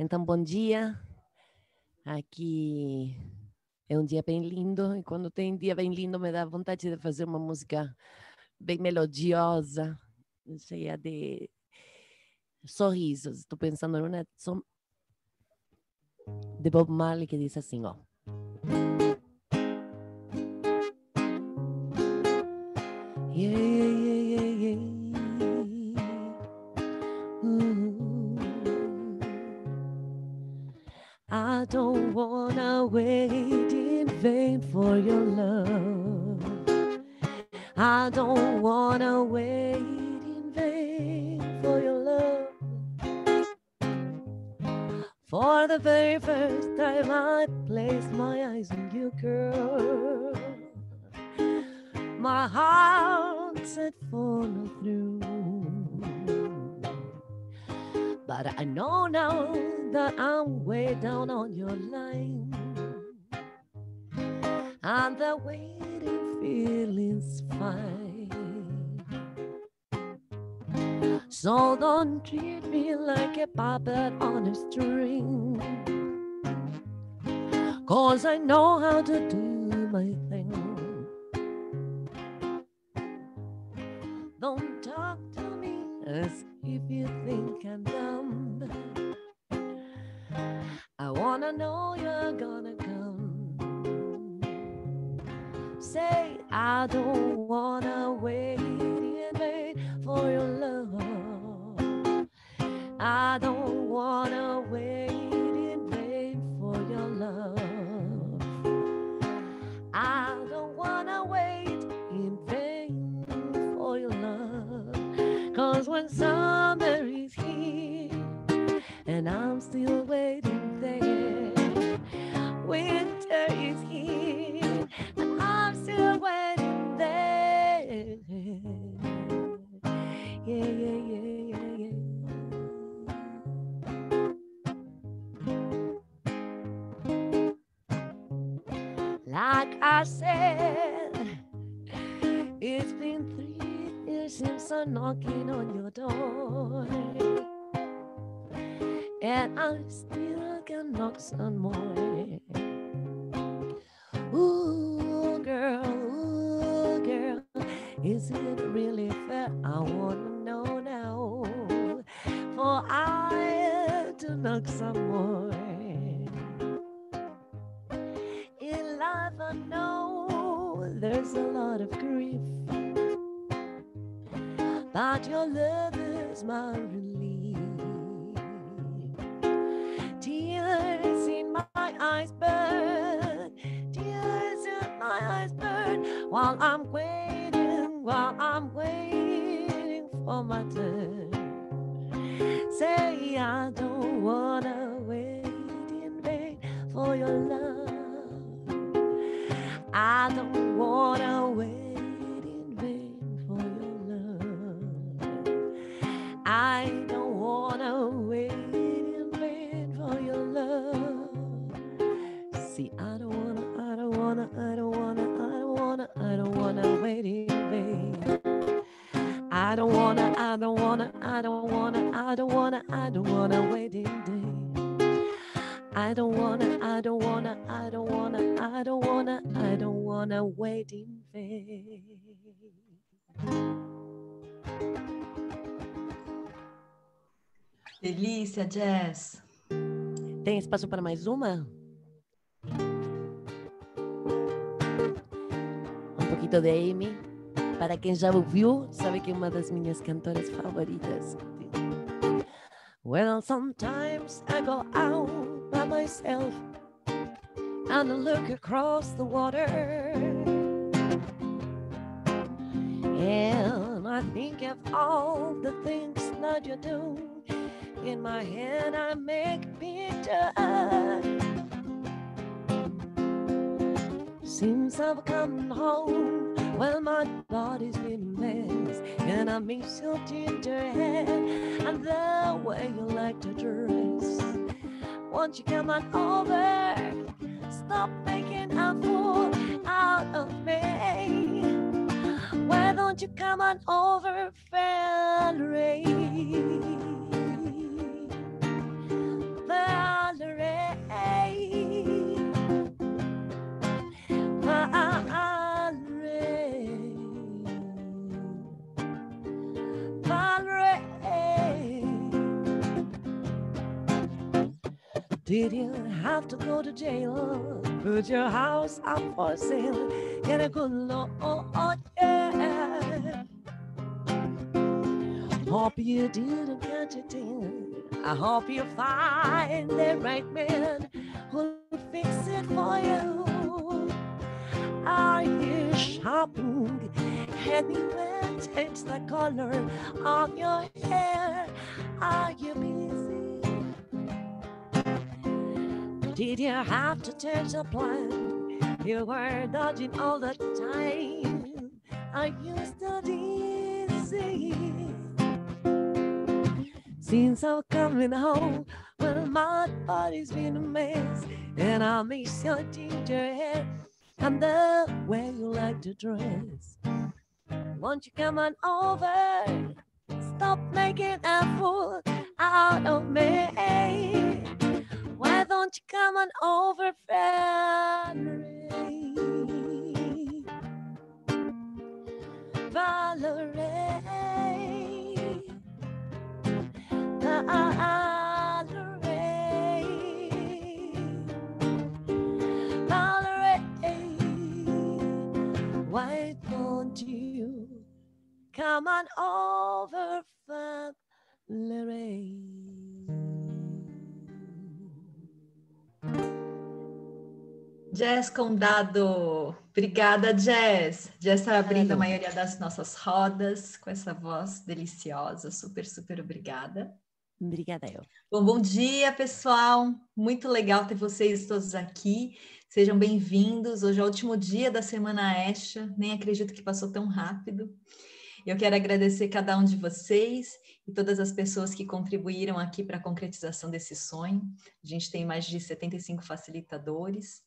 Então, bom dia. Aqui é um dia bem lindo e quando tem um dia bem lindo me dá vontade de fazer uma música bem melodiosa, cheia de sorrisos. Estou pensando numa de Bob Marley que diz assim, ó. Yeah, yeah, yeah, yeah, yeah. Ooh. I don't wanna wait in vain for your love. I don't wanna wait in vain for your love. For the very first time I placed my eyes on you, girl, my heart said follow through. But I know now that I'm way down on your line, and the waiting feeling's fine. So don't treat me like a puppet on a string, 'cause I know how to do my thing. Don't talk to me as if you think I'm dumb. I wanna know you're gonna come. Say I don't wanna wait in vain for your love. I don't wanna wait in vain for your love. I don't wanna wait in vain for your love. 'Cause when summer is here and I'm still waiting there, winter is here and I'm still waiting there. Yeah, yeah, yeah, yeah, yeah. Like I said, it's been 3 years since I'm knocking on your door, and I still can knock some more. Ooh, girl, is it really fair? I wanna know now, for I to knock some more. In life I know there's a lot of grief, but your love is my relief. Tears in my eyes burn, tears in my eyes burn, while I'm waiting for my turn. Say I don't wanna wait in vain for your love. I don't wanna wait in vain for your love. I don't wanna wait in vain for your love. See, I don't wanna wait in vain. I don't wanna wait in vain. I don't wanna wait in vain. Delícia, Jazz. Tem espaço para mais uma? Um pouquinho de Amy. Para quem já ouviu, sabe que é uma das minhas cantoras favoritas. Well, sometimes I go out by myself and I look across the water, and I think of all the things that you do. In my head I make pictures. Since I've come home, well, my body's been a mess, and I miss your ginger hair and the way you like to dress. Won't you come on over? Stop making a fool out of me. Why don't you come on over, Valerie? Did you have to go to jail? Put your house up for sale. Get a good Lord, yeah. Hope you didn't catch a deal. I hope you find the right man who'll fix it for you. Are you shopping anywhere? Change the color of your hair. Are you busy? Did you have to change the plan? You were dodging all the time. Are you still dizzy? Since I'm coming home, well, my body's been a mess, and I miss your ginger hair and the way you like to dress. Won't you come on over? Stop making a fool out of me. Why don't you come on over, Valerie? Valerie. Why don't you come on over, Valerie? Jazz Condado, obrigada, Jazz. Jazz está abrindo a maioria das nossas rodas com essa voz deliciosa, super, super obrigada. Obrigada eu. Bom dia, pessoal. Muito legal ter vocês todos aqui. Sejam bem-vindos. Hoje é o último dia da Semana Esha. Nem acredito que passou tão rápido. Eu quero agradecer cada um de vocês e todas as pessoas que contribuíram aqui para a concretização desse sonho. A gente tem mais de 75 facilitadores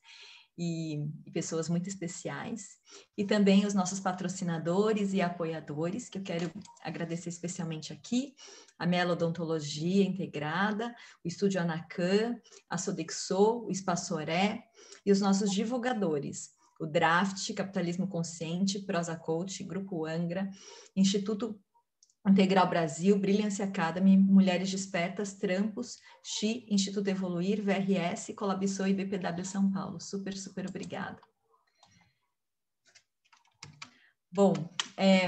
e pessoas muito especiais. E também os nossos patrocinadores e apoiadores, que eu quero agradecer especialmente aqui, a Melo Odontologia Integrada, o Estúdio Anacan, a Sodexo, o Espaço Oré e os nossos divulgadores, o Draft, Capitalismo Consciente, Prosa Coach, Grupo Angra, Instituto Integral Brasil, Brilliance Academy, Mulheres Despertas, Trampos, XI, Instituto Evoluir, VRS, Colabissou e BPW São Paulo. Super, super obrigada. Bom,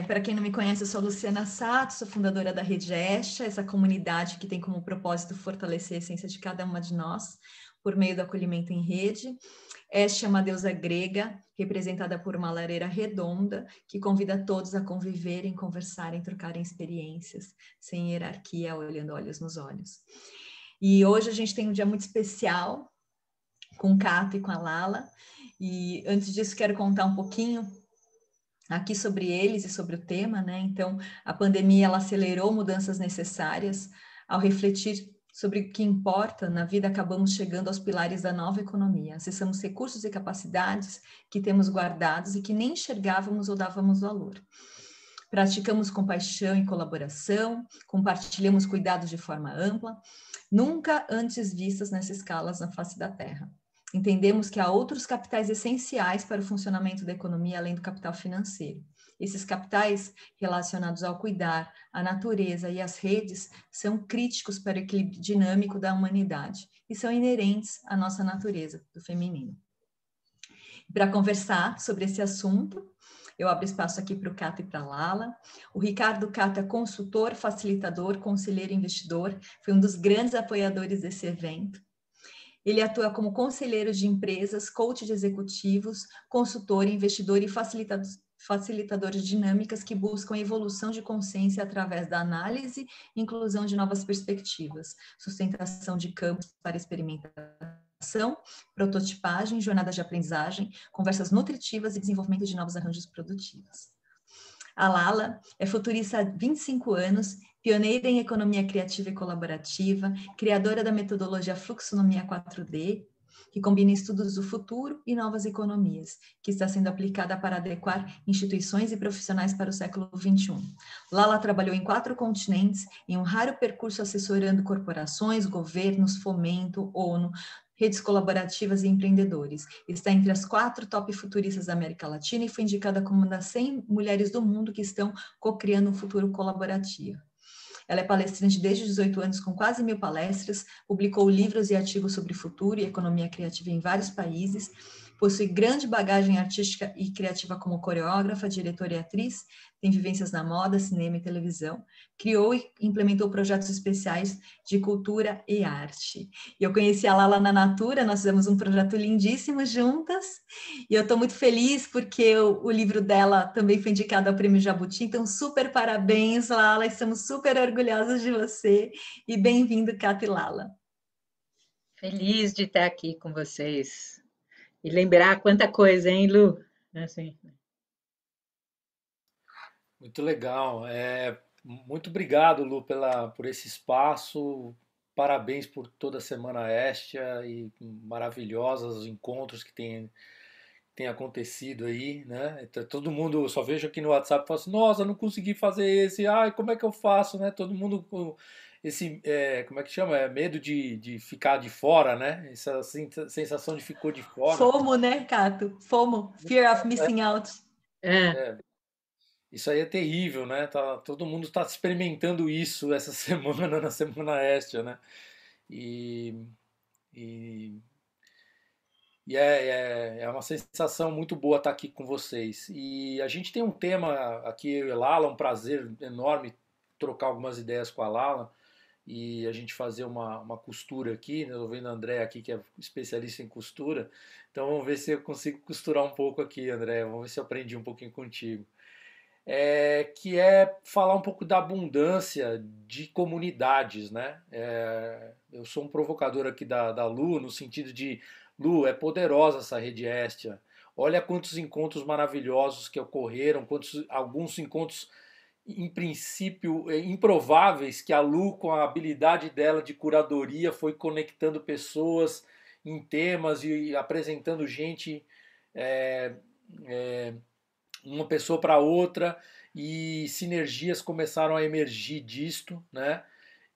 para quem não me conhece, eu sou a Luciana Sato, sou fundadora da Rede Esha, essa comunidade que tem como propósito fortalecer a essência de cada uma de nós, por meio do acolhimento em rede. Esha é uma deusa grega, representada por uma lareira redonda, que convida todos a conviverem, conversarem, trocarem experiências, sem hierarquia, olhando olhos nos olhos. E hoje a gente tem um dia muito especial, com o Cato e com a Lala, e antes disso quero contar um pouquinho aqui sobre eles e sobre o tema, né? Então, a pandemia, ela acelerou mudanças necessárias. Ao refletir sobre o que importa na vida, acabamos chegando aos pilares da nova economia. Acessamos recursos e capacidades que temos guardados e que nem enxergávamos ou dávamos valor. Praticamos compaixão e colaboração, compartilhamos cuidados de forma ampla, nunca antes vistas nessas escalas na face da Terra. Entendemos que há outros capitais essenciais para o funcionamento da economia, além do capital financeiro. Esses capitais relacionados ao cuidar, à natureza e às redes são críticos para o equilíbrio dinâmico da humanidade e são inerentes à nossa natureza, do feminino. Para conversar sobre esse assunto, eu abro espaço aqui para o Cato e para a Lala. O Ricardo Cato é consultor, facilitador, conselheiro e investidor, foi um dos grandes apoiadores desse evento. Ele atua como conselheiro de empresas, coach de executivos, consultor, investidor e facilitador de dinâmicas que buscam evolução de consciência através da análise e inclusão de novas perspectivas, sustentação de campos para experimentação, prototipagem, jornadas de aprendizagem, conversas nutritivas e desenvolvimento de novos arranjos produtivos. A Lala é futurista há 25 anos, pioneira em economia criativa e colaborativa, criadora da metodologia Fluxonomia 4D, que combina estudos do futuro e novas economias, que está sendo aplicada para adequar instituições e profissionais para o século XXI. Lala trabalhou em 4 continentes, em um raro percurso assessorando corporações, governos, fomento, ONU, redes colaborativas e empreendedores. Está entre as 4 top futuristas da América Latina e foi indicada como uma das 100 mulheres do mundo que estão co-criando um futuro colaborativo. Ela é palestrante desde os 18 anos, com quase 1.000 palestras, publicou livros e artigos sobre futuro e economia criativa em vários países, possui grande bagagem artística e criativa como coreógrafa, diretora e atriz, tem vivências na moda, cinema e televisão, criou e implementou projetos especiais de cultura e arte. E eu conheci a Lala na Natura, nós fizemos um projeto lindíssimo juntas, e eu estou muito feliz porque o livro dela também foi indicado ao Prêmio Jabuti, então super parabéns, Lala, estamos super orgulhosos de você, e bem-vindo, Cato e Lala. Feliz de estar aqui com vocês. E lembrar quanta coisa, hein, Lu? Assim. Muito legal. Muito obrigado, Lu, por esse espaço. Parabéns por toda a Semana Estia e maravilhosos os encontros que tem acontecido aí, né? Então, todo mundo, só vejo aqui no WhatsApp, fala assim, nossa, não consegui fazer esse, ai, como é que eu faço, né? Todo mundo com esse, como é que chama? Medo de ficar de fora, né? Essa sensação de ficou de fora. FOMO, né, Cato? FOMO, Fear of Missing Out. Isso aí é terrível, né? Todo mundo está experimentando isso essa semana, na Semana Estia, né? E é uma sensação muito boa estar aqui com vocês. E a gente tem um tema aqui, eu e a Lala, um prazer enorme trocar algumas ideias com a Lala e a gente fazer uma costura aqui. Estou vendo a André aqui, que é especialista em costura. Então vamos ver se eu consigo costurar um pouco aqui, André. Vamos ver se eu aprendi um pouquinho contigo. Que é falar um pouco da abundância de comunidades, né? Eu sou um provocador aqui da Lu, no sentido de Lu, é poderosa essa rede Estia. Olha quantos encontros maravilhosos que ocorreram, alguns encontros, em princípio, improváveis, que a Lu, com a habilidade dela de curadoria, foi conectando pessoas em temas e apresentando gente, uma pessoa para outra, e sinergias começaram a emergir disto, né?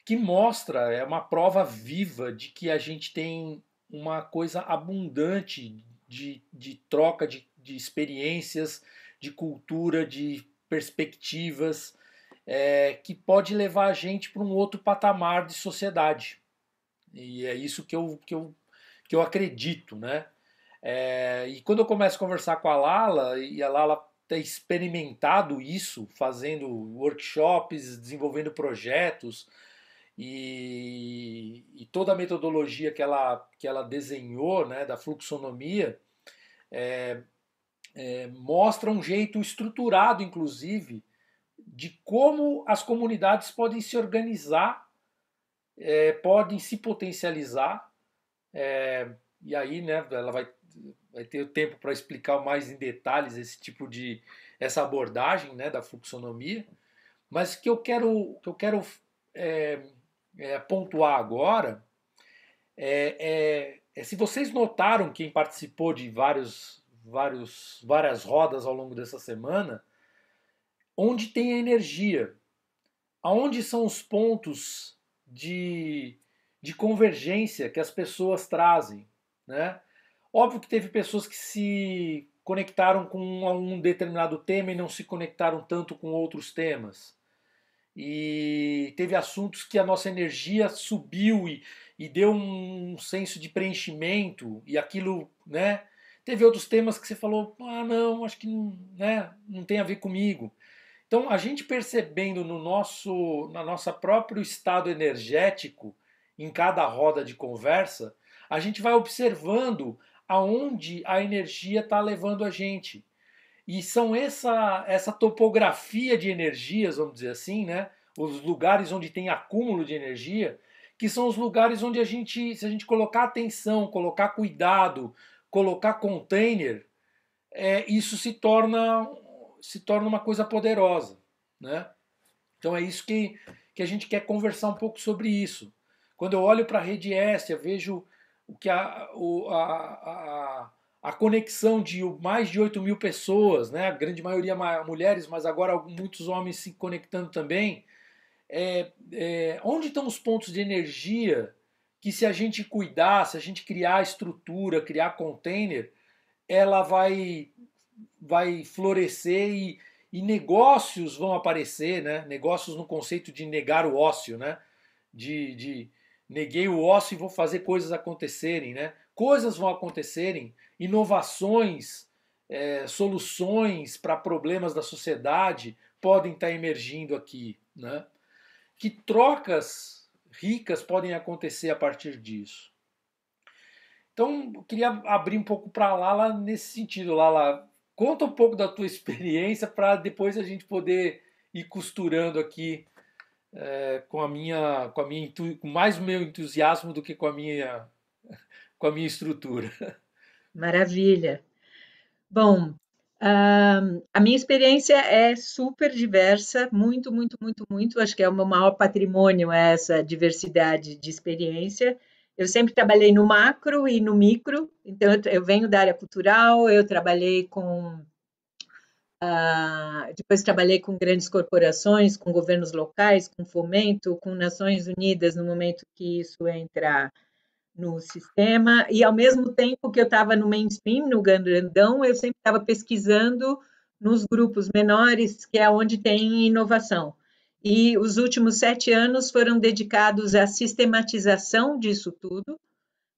Que mostra, é uma prova viva de que a gente tem uma coisa abundante de troca de experiências, de cultura, de perspectivas, que pode levar a gente para um outro patamar de sociedade. E é isso que eu acredito, né? E quando eu começo a conversar com a Lala, e a Lala ter experimentado isso, fazendo workshops, desenvolvendo projetos, e toda a metodologia que ela desenhou, né, da fluxonomia, mostra um jeito estruturado, inclusive, de como as comunidades podem se organizar, podem se potencializar, e aí, né, ela vai ter tempo para explicar mais em detalhes essa abordagem, né, da fluxonomia, mas o que eu quero pontuar agora se vocês notaram, quem participou de várias rodas ao longo dessa semana, onde tem a energia, aonde são os pontos de convergência que as pessoas trazem, né? Óbvio que teve pessoas que se conectaram com um determinado tema e não se conectaram tanto com outros temas. E teve assuntos que a nossa energia subiu e deu um senso de preenchimento, e aquilo, né? Teve outros temas que você falou, não, acho que não tem a ver comigo. Então, a gente percebendo no nosso próprio estado energético, em cada roda de conversa, a gente vai observando aonde a energia está levando a gente. E são essa topografia de energias, vamos dizer assim, né? Os lugares onde tem acúmulo de energia, que são os lugares onde se a gente colocar atenção, colocar cuidado, colocar container, isso se torna uma coisa poderosa, né? Então é isso que a gente quer conversar um pouco sobre isso. Quando eu olho para a rede Estia, vejo a conexão de mais de 8.000 pessoas, né? A grande maioria mulheres, mas agora muitos homens se conectando também. Onde estão os pontos de energia que, se a gente cuidar, se a gente criar estrutura, criar container, ela vai florescer e negócios vão aparecer, né? Negócios no conceito de negar o ócio, né? De neguei o ócio e vou fazer coisas acontecerem, né? Coisas vão acontecerem, inovações, soluções para problemas da sociedade podem estar emergindo aqui, né? Que trocas ricas podem acontecer a partir disso. Então, eu queria abrir um pouco para a Lala nesse sentido. Lala, conta um pouco da tua experiência para depois a gente poder ir costurando aqui com mais o meu entusiasmo do que com a minha estrutura. Maravilha. Bom, a minha experiência é super diversa, muito, muito, muito, muito. Acho que é o meu maior patrimônio essa diversidade de experiência. Eu sempre trabalhei no macro e no micro, então eu venho da área cultural, eu trabalhei com. Depois trabalhei com grandes corporações, com governos locais, com fomento, com Nações Unidas, no momento que isso entra no sistema, e ao mesmo tempo que eu estava no mainstream, no grandão, eu sempre estava pesquisando nos grupos menores, que é onde tem inovação. E os últimos 7 anos foram dedicados à sistematização disso tudo,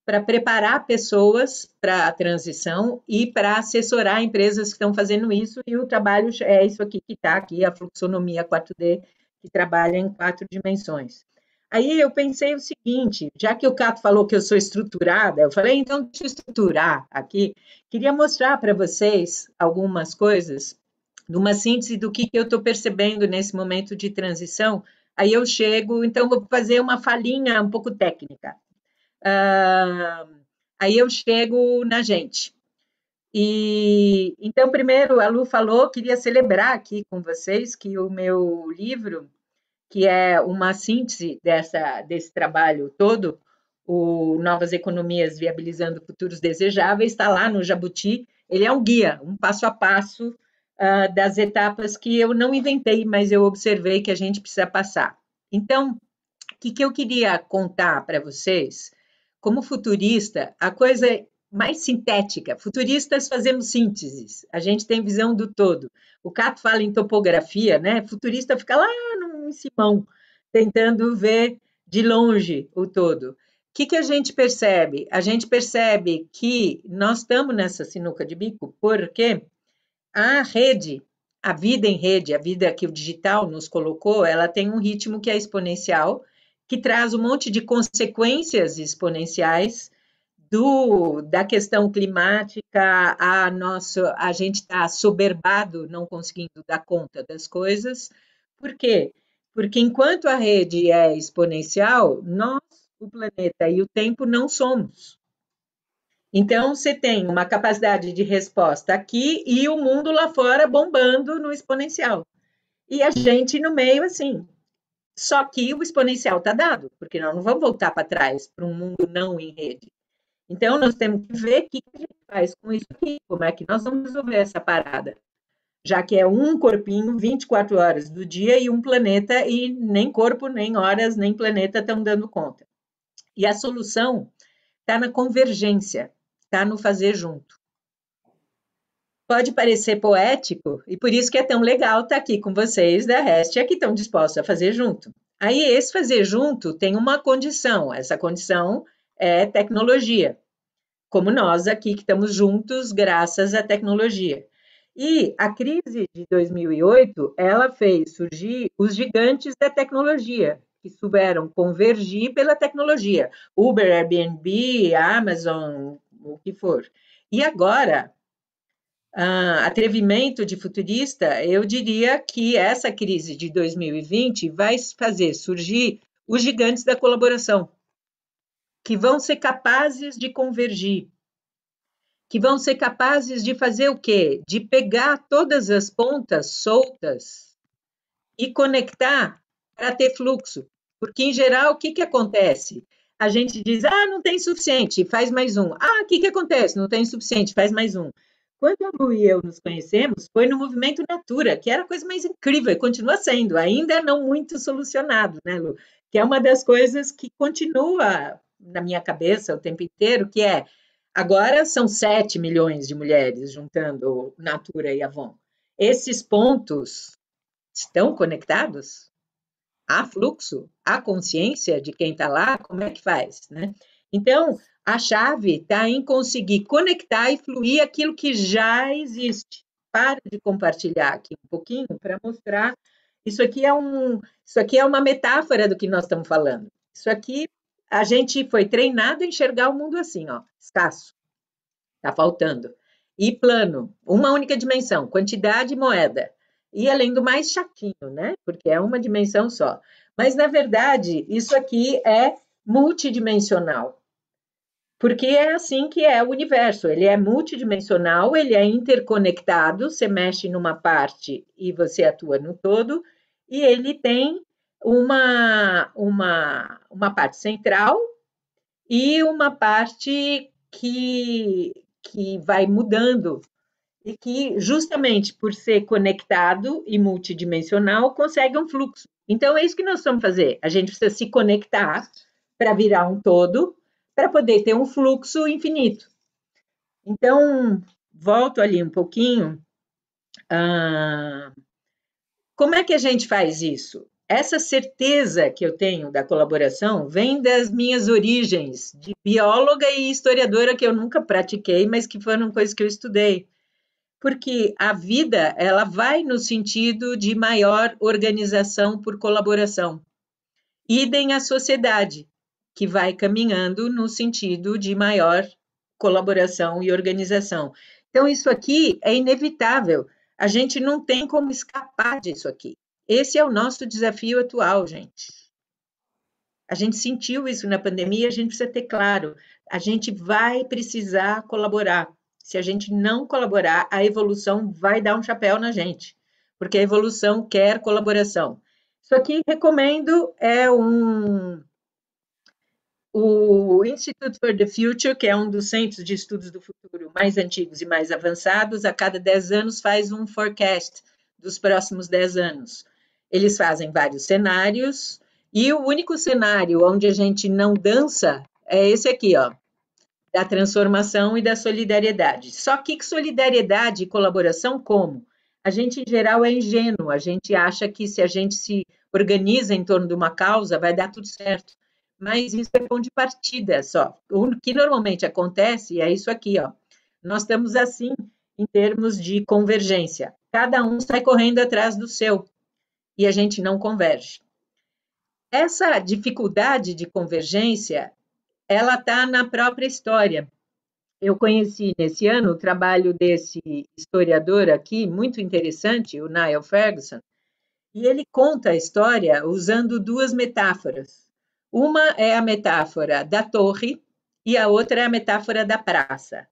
para preparar pessoas para a transição e para assessorar empresas que estão fazendo isso, e o trabalho é isso aqui que está aqui, a fluxonomia 4D, que trabalha em 4 dimensões. Aí eu pensei o seguinte, já que o Cato falou que eu sou estruturada, eu falei, então deixa eu estruturar aqui. Queria mostrar para vocês algumas coisas, numa síntese do que eu estou percebendo nesse momento de transição. Aí eu chego, então vou fazer uma falinha um pouco técnica. Aí eu chego na gente. E então, primeiro, a Lu falou, queria celebrar aqui com vocês que o meu livro, que é uma síntese desse trabalho todo, o Novas Economias Viabilizando Futuros Desejáveis, está lá no Jabuti. Ele é um guia, um passo a passo das etapas que eu não inventei, mas eu observei que a gente precisa passar. Então, o que eu queria contar para vocês? Como futurista, a coisa é mais sintética. Futuristas fazemos sínteses, a gente tem visão do todo. O Cato fala em topografia, né? Futurista fica lá em Simão, tentando ver de longe o todo. O que a gente percebe? A gente percebe que nós estamos nessa sinuca de bico porque a rede, a vida em rede, a vida que o digital nos colocou, ela tem um ritmo que é exponencial, que traz um monte de consequências exponenciais da questão climática, a gente está assoberbado, não conseguindo dar conta das coisas. Por quê? Porque enquanto a rede é exponencial, nós, o planeta e o tempo não somos. Então, você tem uma capacidade de resposta aqui e o mundo lá fora bombando no exponencial. E a gente no meio, assim. Só que o exponencial está dado, porque nós não vamos voltar para trás para um mundo não em rede. Então, nós temos que ver o que a gente faz com isso aqui, como é que nós vamos resolver essa parada. Já que é um corpinho 24 horas do dia e um planeta, e nem corpo, nem horas, nem planeta estão dando conta. E a solução está na convergência, está no fazer junto. Pode parecer poético, e por isso que é tão legal estar aqui com vocês da Restia, que estão dispostos a fazer junto. Aí, esse fazer junto tem uma condição, essa condição é tecnologia, como nós aqui que estamos juntos graças à tecnologia. E a crise de 2008, ela fez surgir os gigantes da tecnologia, que souberam convergir pela tecnologia, Uber, Airbnb, Amazon, o que for. E agora, atrevimento de futurista, eu diria que essa crise de 2020 vai fazer surgir os gigantes da colaboração, que vão ser capazes de convergir, que vão ser capazes de fazer o quê? De pegar todas as pontas soltas e conectar para ter fluxo. Porque, em geral, o que acontece? A gente diz, não tem suficiente, faz mais um. O que acontece? Não tem suficiente, faz mais um. Quando a Lu e eu nos conhecemos, foi no movimento Natura, que era a coisa mais incrível, e continua sendo, ainda não muito solucionado, né, Lu? Que é uma das coisas que continua na minha cabeça o tempo inteiro, que é, agora são 7 milhões de mulheres juntando Natura e Avon. esses pontos estão conectados? Há fluxo? Há consciência de quem está lá? Como é que faz, né? Então, a chave está em conseguir conectar e fluir aquilo que já existe. Para de compartilhar aqui um pouquinho para mostrar. Isso aqui é uma metáfora do que nós estamos falando. Isso aqui, a gente foi treinado a enxergar o mundo assim, ó, escasso, está faltando. E plano, uma única dimensão, quantidade e moeda. E além do mais chatinho, né? Porque é uma dimensão só. Mas, na verdade, isso aqui é multidimensional. Porque é assim que é o universo. Ele é multidimensional, ele é interconectado, você mexe numa parte e você atua no todo, e ele tem uma parte central e uma parte que vai mudando e que, justamente por ser conectado e multidimensional, consegue um fluxo. Então, é isso que nós vamos fazer. A gente precisa se conectar para virar um todo, para poder ter um fluxo infinito. Então, volto ali um pouquinho. Como é que a gente faz isso? Essa certeza que eu tenho da colaboração vem das minhas origens de bióloga e historiadora que eu nunca pratiquei, mas que foram coisas que eu estudei. Porque a vida, ela vai no sentido de maior organização por colaboração. Idem a sociedade, que vai caminhando no sentido de maior colaboração e organização. Então, isso aqui é inevitável. A gente não tem como escapar disso aqui. Esse é o nosso desafio atual, gente. A gente sentiu isso na pandemia, a gente precisa ter claro, a gente vai precisar colaborar. Se a gente não colaborar, a evolução vai dar um chapéu na gente, porque a evolução quer colaboração. Isso aqui, recomendo, é o Institute for the Future, que é um dos centros de estudos do futuro mais antigos e mais avançados, a cada 10 anos faz um forecast dos próximos 10 anos. Eles fazem vários cenários, e o único cenário onde a gente não dança é esse aqui, ó, da transformação e da solidariedade. Só que solidariedade e colaboração como? A gente, em geral, é ingênuo, a gente acha que se a gente se organiza em torno de uma causa, vai dar tudo certo. Mas isso é ponto de partida só. O que normalmente acontece é isso aqui, ó. Nós estamos assim em termos de convergência. Cada um sai correndo atrás do seu e a gente não converge. Essa dificuldade de convergência, ela está na própria história. Eu conheci nesse ano o trabalho desse historiador aqui, muito interessante, o Niall Ferguson, e ele conta a história usando duas metáforas. Uma é a metáfora da torre e a outra é a metáfora da praça.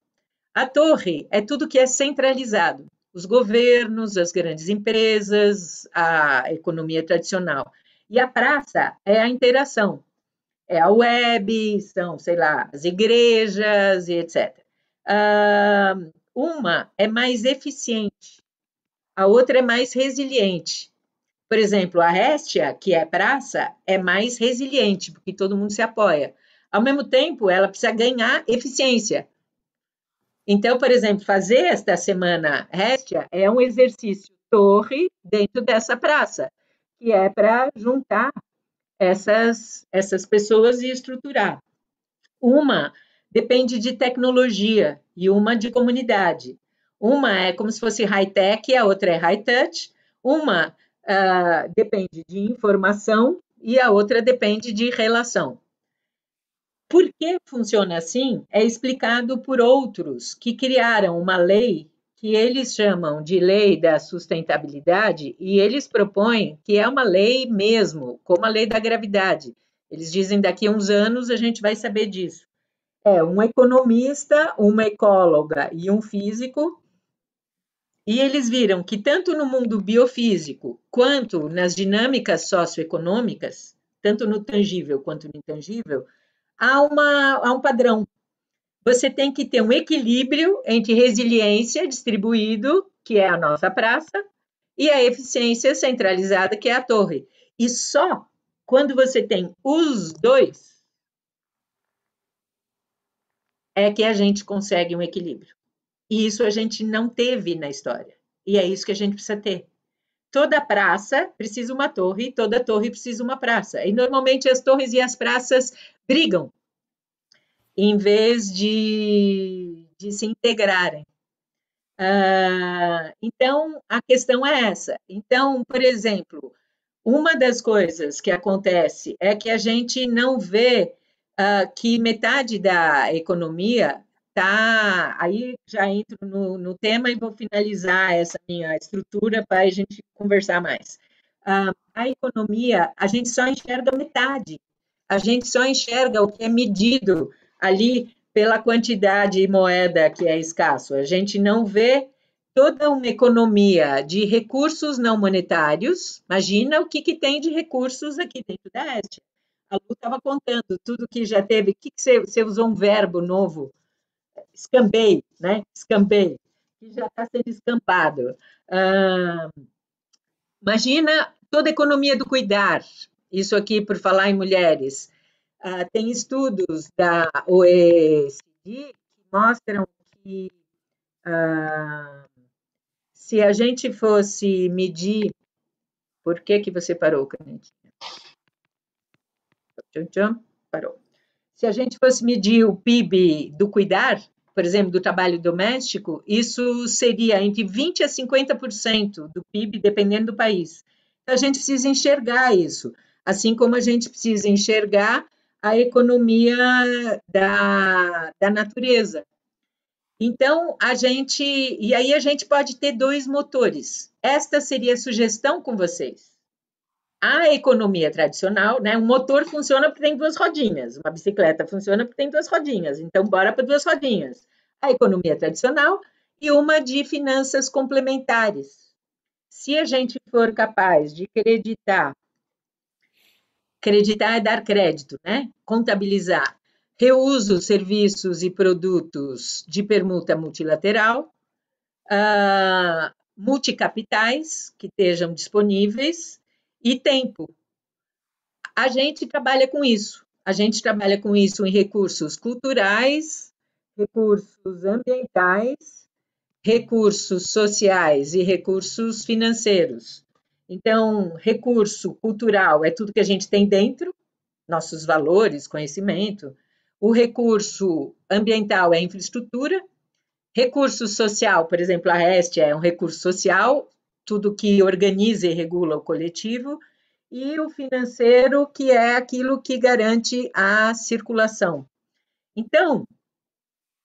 A torre é tudo que é centralizado, os governos, as grandes empresas, a economia tradicional. E a praça é a interação, é a web, são, sei lá, as igrejas e etc. Uma é mais eficiente, a outra é mais resiliente. Por exemplo, a Réstia, que é praça, é mais resiliente, porque todo mundo se apoia. Ao mesmo tempo, ela precisa ganhar eficiência. Então, por exemplo, fazer esta semana Réstia é um exercício torre dentro dessa praça, que é para juntar essas pessoas e estruturar. Uma depende de tecnologia e uma de comunidade. Uma é como se fosse high-tech e a outra é high-touch. Uma depende de informação e a outra depende de relação. Por que funciona assim? É explicado por outros que criaram uma lei que eles chamam de lei da sustentabilidade e eles propõem que é uma lei mesmo, como a lei da gravidade. Eles dizem daqui a uns anos a gente vai saber disso. É um economista, uma ecóloga e um físico. E eles viram que tanto no mundo biofísico quanto nas dinâmicas socioeconômicas, tanto no tangível quanto no intangível, há um padrão. Você tem que ter um equilíbrio entre resiliência distribuído, que é a nossa praça, e a eficiência centralizada, que é a torre. E só quando você tem os dois é que a gente consegue um equilíbrio. E isso a gente não teve na história. E é isso que a gente precisa ter. Toda praça precisa uma torre, toda torre precisa uma praça. E normalmente as torres e as praças brigam, em vez de se integrarem. Então, a questão é essa. Então, por exemplo, uma das coisas que acontece é que a gente não vê que metade da economia está. Aí já entro no tema e vou finalizar essa minha estrutura para a gente conversar mais. A economia, a gente só enxerga metade, a gente só enxerga o que é medido ali pela quantidade de moeda que é escasso. A gente não vê toda uma economia de recursos não monetários. Imagina o que tem de recursos aqui dentro da Este. A Lu estava contando tudo que já teve. O que você usou um verbo novo? Escambei, né? Escambei, que já está sendo escampado. Imagina toda a economia do cuidar. Isso aqui por falar em mulheres. Tem estudos da OECD que mostram que se a gente fosse medir... Por que você parou, canetinha? Parou. Se a gente fosse medir o PIB do cuidar, por exemplo, do trabalho doméstico, isso seria entre 20% a 50% do PIB, dependendo do país. Então, a gente precisa enxergar isso, assim como a gente precisa enxergar a economia da natureza. Então, e aí a gente pode ter dois motores. Esta seria a sugestão com vocês. A economia tradicional, né? Um motor funciona porque tem duas rodinhas, uma bicicleta funciona porque tem duas rodinhas, então bora para duas rodinhas. A economia tradicional e uma de finanças complementares. Se a gente for capaz de acreditar é dar crédito, né? Contabilizar reuso, serviços e produtos de permuta multilateral, multicapitais que estejam disponíveis e tempo. A gente trabalha com isso. A gente trabalha com isso em recursos culturais, recursos ambientais, recursos sociais e recursos financeiros. Então, recurso cultural é tudo que a gente tem dentro, nossos valores, conhecimento. O recurso ambiental é infraestrutura. Recurso social, por exemplo, a Este é um recurso social, tudo que organiza e regula o coletivo. E o financeiro, que é aquilo que garante a circulação. Então,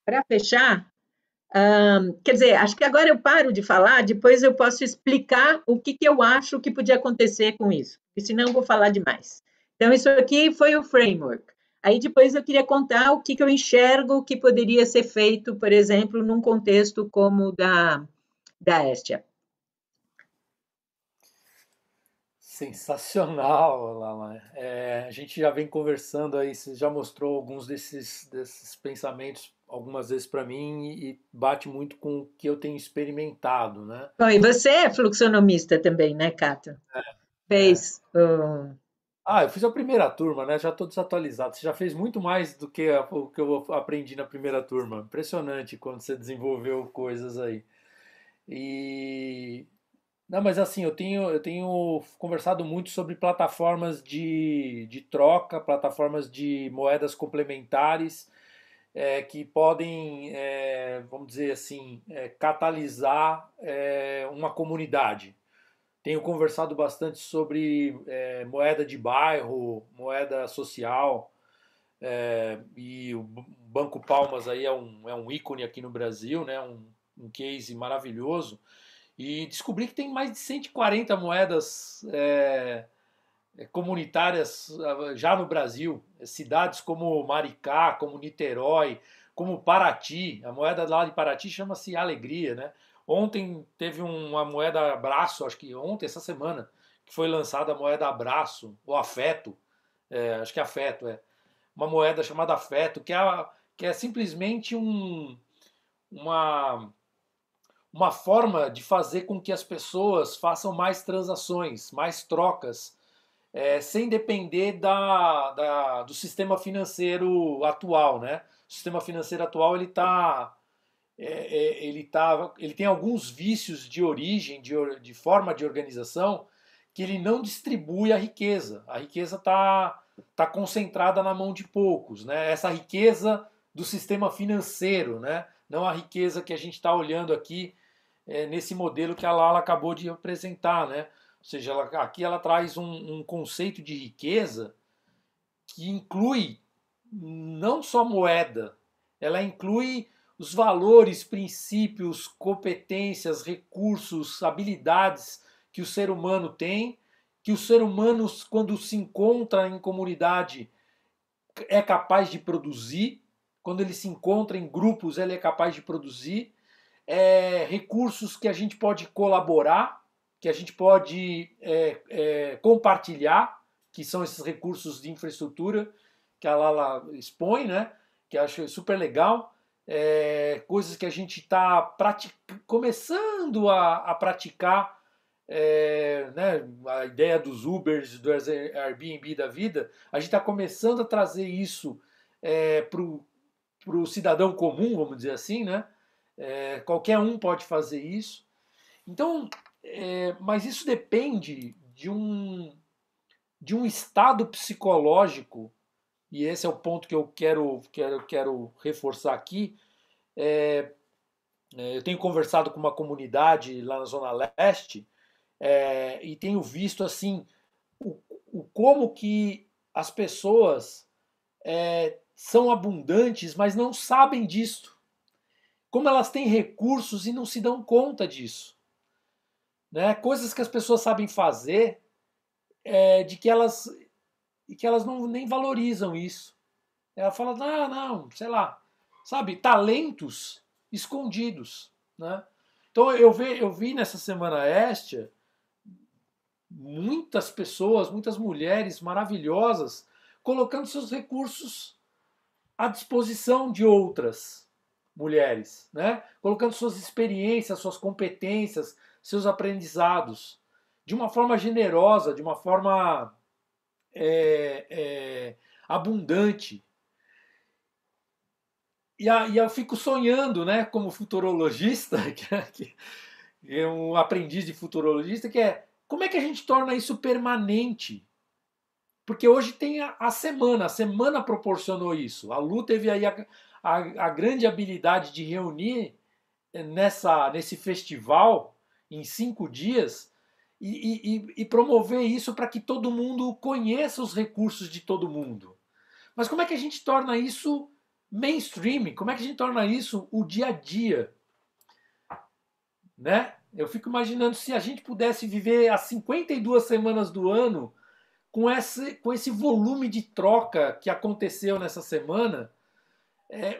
para fechar, quer dizer, acho que agora eu paro de falar, depois eu posso explicar o que eu acho que podia acontecer com isso, porque senão eu vou falar demais. Então, isso aqui foi o framework. Aí depois eu queria contar o que eu enxergo que poderia ser feito, por exemplo, num contexto como o da Estia. Sensacional, Lala. A gente já vem conversando aí, você já mostrou alguns desses pensamentos algumas vezes para mim e bate muito com o que eu tenho experimentado, né? Bom, e você é fluxonomista também, né, Cato? Fez. Eu fiz a primeira turma, né? Já estou desatualizado. Você já fez muito mais do que o que eu aprendi na primeira turma. Impressionante quando você desenvolveu coisas aí. Não, mas assim, eu tenho conversado muito sobre plataformas de troca, plataformas de moedas complementares, que podem, vamos dizer assim, catalisar uma comunidade. Tenho conversado bastante sobre moeda de bairro, moeda social, e o Banco Palmas aí é um ícone aqui no Brasil, né? Um case maravilhoso. E descobri que tem mais de 140 moedas comunitárias já no Brasil. Cidades como Maricá, como Niterói, como Paraty. A moeda lá de Paraty chama-se Alegria, né? Ontem teve uma moeda Abraço, acho que ontem, essa semana, que foi lançada a moeda Abraço, ou Afeto. Acho que é Afeto, uma moeda chamada Afeto, que é simplesmente uma forma de fazer com que as pessoas façam mais transações, mais trocas, sem depender do sistema financeiro atual, né? O sistema financeiro atual ele está ele tem alguns vícios de origem, de forma de organização, que ele não distribui a riqueza. A riqueza está concentrada na mão de poucos, né? Essa riqueza do sistema financeiro, né? Não a riqueza que a gente está olhando aqui nesse modelo que a Lala acabou de apresentar, né? Ou seja, aqui ela traz um conceito de riqueza que inclui não só moeda, ela inclui os valores, princípios, competências, recursos, habilidades que o ser humano tem, que o ser humano, quando se encontra em comunidade, é capaz de produzir, quando ele se encontra em grupos, ele é capaz de produzir, recursos que a gente pode colaborar, que a gente pode compartilhar, que são esses recursos de infraestrutura que a Lala expõe, né? Que eu acho super legal. Coisas que a gente está começando a praticar, né, a ideia dos Ubers, do Airbnb da vida, a gente está começando a trazer isso para o cidadão comum, vamos dizer assim, né? Qualquer um pode fazer isso. Então, mas isso depende de um estado psicológico, e esse é o ponto que eu quero reforçar aqui. Eu tenho conversado com uma comunidade lá na Zona Leste, e tenho visto assim como que as pessoas são abundantes, mas não sabem disso. Como elas têm recursos e não se dão conta disso. Né? Coisas que as pessoas sabem fazer, de que elas nem valorizam isso. Ela fala, não, sei lá, sabe, talentos escondidos. Né? Então eu vi nessa Semana Estia muitas pessoas, muitas mulheres maravilhosas colocando seus recursos à disposição de outras mulheres, né? Colocando suas experiências, suas competências, seus aprendizados de uma forma generosa, de uma forma abundante. E eu fico sonhando, né, como futurologista, que é um aprendiz de futurologista, que como é que a gente torna isso permanente? Porque hoje tem a semana proporcionou isso. A Lu teve aí a grande habilidade de reunir nesse festival em 5 dias e promover isso para que todo mundo conheça os recursos de todo mundo. Mas como é que a gente torna isso mainstream? Como é que a gente torna isso o dia a dia? Né? Eu fico imaginando se a gente pudesse viver as 52 semanas do ano com esse volume de troca que aconteceu nessa semana,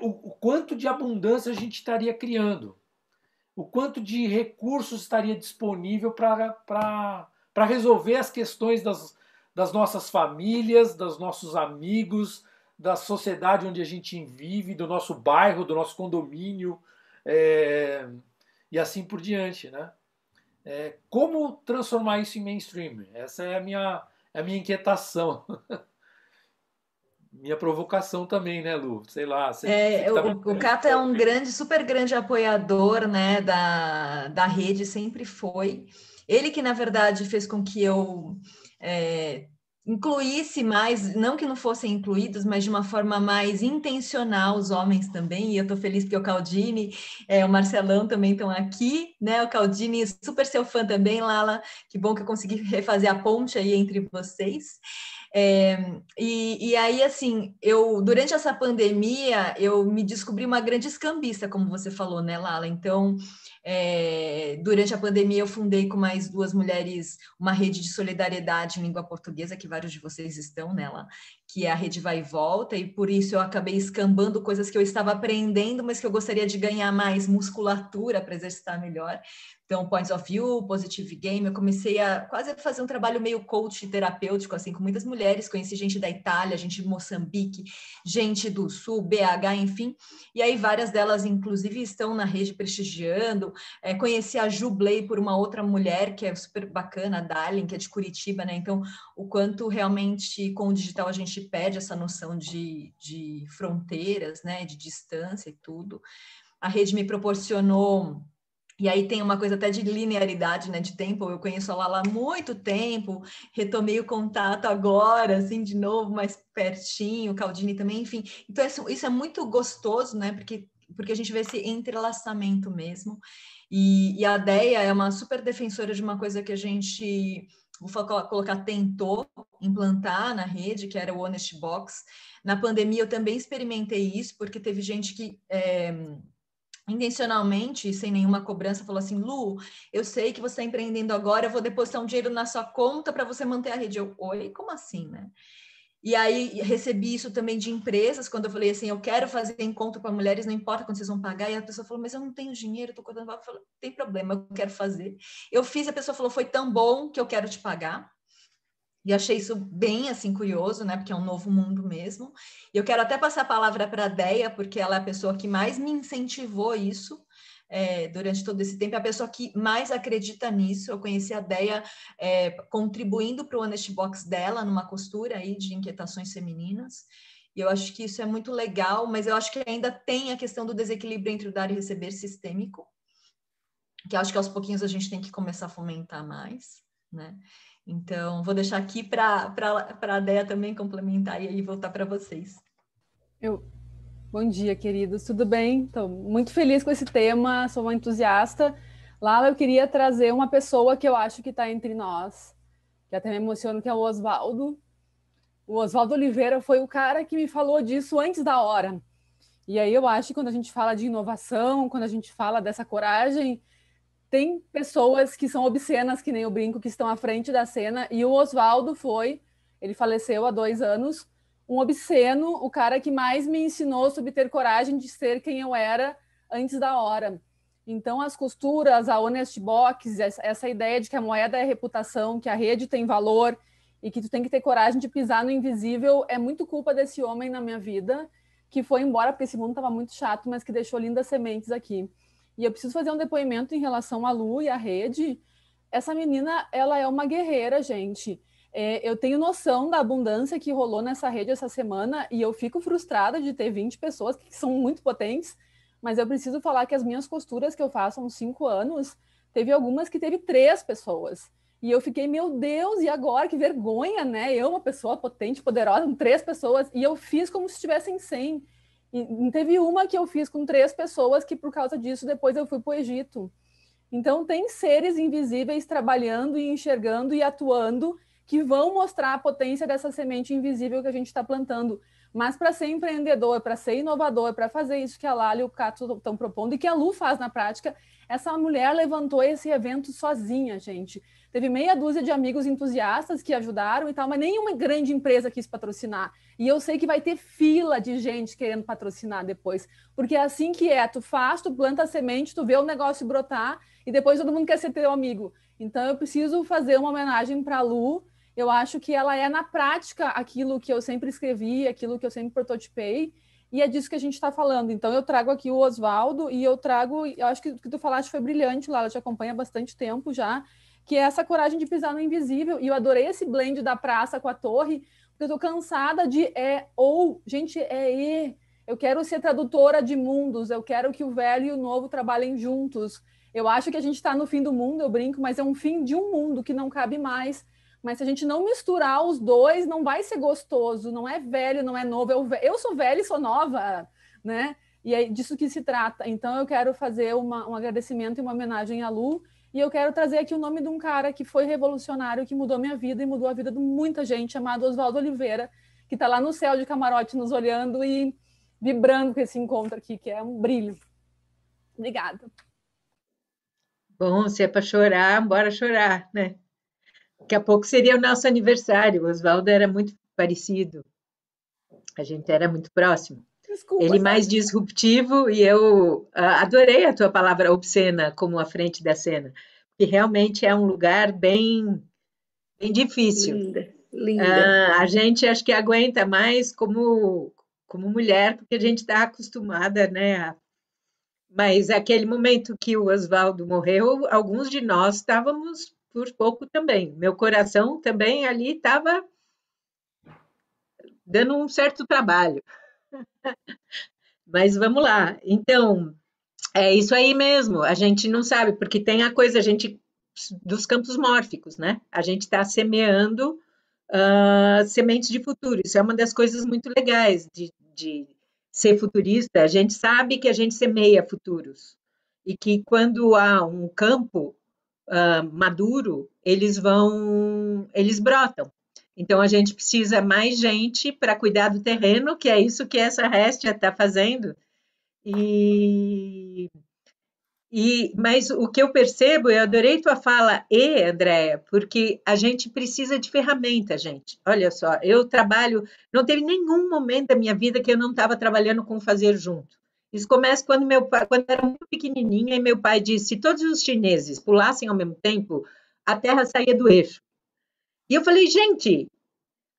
o quanto de abundância a gente estaria criando, o quanto de recursos estaria disponível para resolver as questões das nossas famílias, dos nossos amigos, da sociedade onde a gente vive, do nosso bairro, do nosso condomínio, e assim por diante. Né? Como transformar isso em mainstream? Essa é a minha inquietação. Minha provocação também, né, Lu? Sei lá. O Cato é um super grande apoiador, né, da rede, sempre foi. Ele que, na verdade, fez com que eu incluísse mais, não que não fossem incluídos, mas de uma forma mais intencional os homens também, e eu estou feliz porque o Caldini, o Marcelão também estão aqui, né, o Caldini, super seu fã também, Lala, que bom que eu consegui refazer a ponte aí entre vocês. E aí, assim, durante essa pandemia, eu me descobri uma grande escambista, como você falou, né, Lala? Então, durante a pandemia, eu fundei com mais 2 mulheres uma rede de solidariedade em língua portuguesa, que vários de vocês estão nela, que é a Rede Vai e Volta, e por isso eu acabei escambando coisas que eu estava aprendendo, mas que eu gostaria de ganhar mais musculatura para exercitar melhor. Então, Points of View, Positive Game, eu comecei a quase fazer um trabalho meio coach terapêutico, assim, com muitas mulheres, conheci gente da Itália, gente de Moçambique, gente do Sul, BH, enfim, e aí várias delas, inclusive, estão na rede prestigiando. Conheci a Ju Blay por uma outra mulher, que é super bacana, a Darlene, que é de Curitiba, né? Então, o quanto realmente com o digital a gente perde essa noção de fronteiras, né? De distância e tudo. a rede me proporcionou. E aí tem uma coisa até de linearidade, né, de tempo. Eu conheço a Lala há muito tempo, retomei o contato agora, assim, de novo, mais pertinho, o Caldini também, enfim. Então, isso é muito gostoso, né, porque a gente vê esse entrelaçamento mesmo. E a Deia é uma super defensora de uma coisa que a gente, vou colocar, tentou implantar na rede, que era o Honest Box. Na pandemia eu também experimentei isso, porque teve gente que... intencionalmente, sem nenhuma cobrança, falou assim: Lu, eu sei que você está empreendendo agora, eu vou depositar um dinheiro na sua conta para você manter a rede. Eu, oi, como assim, né? E aí recebi isso também de empresas, quando eu falei assim, eu quero fazer encontro para mulheres, não importa quando vocês vão pagar, e a pessoa falou, mas eu não tenho dinheiro, estou contando, eu falei, tem problema, eu quero fazer. Eu fiz, a pessoa falou, foi tão bom que eu quero te pagar. E achei isso bem, assim, curioso, né? Porque é um novo mundo mesmo. E eu quero até passar a palavra para a Deia, porque ela é a pessoa que mais me incentivou isso durante todo esse tempo. É a pessoa que mais acredita nisso. Eu conheci a Deia contribuindo para o Honest Box dela, numa costura aí de inquietações femininas. E eu acho que isso é muito legal, mas eu acho que ainda tem a questão do desequilíbrio entre o dar e receber sistêmico, que eu acho que aos pouquinhos a gente tem que começar a fomentar mais, né? Então, vou deixar aqui para a Déia também complementar e aí voltar para vocês. Bom dia, queridos. Tudo bem? Estou muito feliz com esse tema, sou uma entusiasta. Lala, eu queria trazer uma pessoa que eu acho que está entre nós, que até me emociona, que é o Oswaldo. O Oswaldo Oliveira foi o cara que me falou disso antes da hora. E aí eu acho que quando a gente fala de inovação, quando a gente fala dessa coragem, tem pessoas que são obscenas, que nem eu brinco, que estão à frente da cena, e o Oswaldo ele faleceu há 2 anos, um obsceno, o cara que mais me ensinou sobre ter coragem de ser quem eu era antes da hora. Então, as costuras, a Honest Box, essa ideia de que a moeda é reputação, que a rede tem valor e que tu tem que ter coragem de pisar no invisível, é muito culpa desse homem na minha vida, que foi embora porque esse mundo estava muito chato, mas que deixou lindas sementes aqui. E eu preciso fazer um depoimento em relação à Lu e à rede. Essa menina, ela é uma guerreira, gente. Eu tenho noção da abundância que rolou nessa rede essa semana e eu fico frustrada de ter 20 pessoas que são muito potentes, mas eu preciso falar que as minhas costuras que eu faço há uns 5 anos, teve algumas que teve 3 pessoas. E eu fiquei, meu Deus, e agora? Que vergonha, né? Eu, uma pessoa potente, poderosa, com 3 pessoas, e eu fiz como se tivessem 100. E teve uma que eu fiz com 3 pessoas que, por causa disso, depois eu fui para o Egito. Então, tem seres invisíveis trabalhando e enxergando e atuando que vão mostrar a potência dessa semente invisível que a gente está plantando. Mas para ser empreendedor, para ser inovador, para fazer isso que a Lala e o Cato estão propondo e que a Lu faz na prática, essa mulher levantou esse evento sozinha, gente. Teve meia dúzia de amigos entusiastas que ajudaram e tal, mas nenhuma grande empresa quis patrocinar. E eu sei que vai ter fila de gente querendo patrocinar depois, porque é assim que é, tu faz, tu planta a semente, tu vê o negócio brotar e depois todo mundo quer ser teu amigo. Então eu preciso fazer uma homenagem para a Lu. Eu acho que ela é na prática aquilo que eu sempre escrevi, aquilo que eu sempre prototipei, e é disso que a gente está falando. Então eu trago aqui o Oswaldo e eu acho que o que tu falaste foi brilhante, Lala, te acompanha há bastante tempo já, que é essa coragem de pisar no invisível. E eu adorei esse blend da praça com a torre, porque eu tô cansada de gente, eu quero ser tradutora de mundos, eu quero que o velho e o novo trabalhem juntos. Eu acho que a gente está no fim do mundo, eu brinco, mas é um fim de um mundo que não cabe mais. Mas se a gente não misturar os dois, não vai ser gostoso. Não é velho, não é novo. Eu sou velha e sou nova, né? E é disso que se trata. Então eu quero fazer um agradecimento e uma homenagem à Lu. E eu quero trazer aqui o nome de um cara que foi revolucionário, que mudou minha vida e mudou a vida de muita gente, chamado Oswaldo Oliveira, que está lá no céu de camarote nos olhando e vibrando com esse encontro aqui, que é um brilho. Obrigada. Bom, se é para chorar, bora chorar, né? Daqui a pouco seria o nosso aniversário. O Oswaldo era muito parecido. A gente era muito próximo. Desculpa, ele mais disruptivo e eu adorei a tua palavra obscena como à frente da cena, porque realmente é um lugar bem, bem difícil. Linda, linda. A gente acho que aguenta mais como mulher, porque a gente está acostumada, né? Mas aquele momento que o Oswaldo morreu, alguns de nós estávamos por pouco também. Meu coração também ali estava dando um certo trabalho. Mas vamos lá. Então, É isso aí mesmo, a gente não sabe, porque tem a coisa, a gente, dos campos mórficos, né? A gente está semeando sementes de futuro. Isso é uma das coisas muito legais de ser futurista. A gente sabe que a gente semeia futuros e que quando há um campo maduro, eles brotam. Então a gente precisa mais gente para cuidar do terreno, que é isso que essa Restia está fazendo. E mas o que eu percebo, eu adorei tua fala, Andréia, porque a gente precisa de ferramenta, gente. Olha só, eu trabalho, não teve nenhum momento da minha vida que eu não estava trabalhando com fazer junto. Isso começa quando meu pai, quando eu era muito pequenininha, e meu pai disse: se todos os chineses pulassem ao mesmo tempo, a Terra saía do eixo. E eu falei, gente,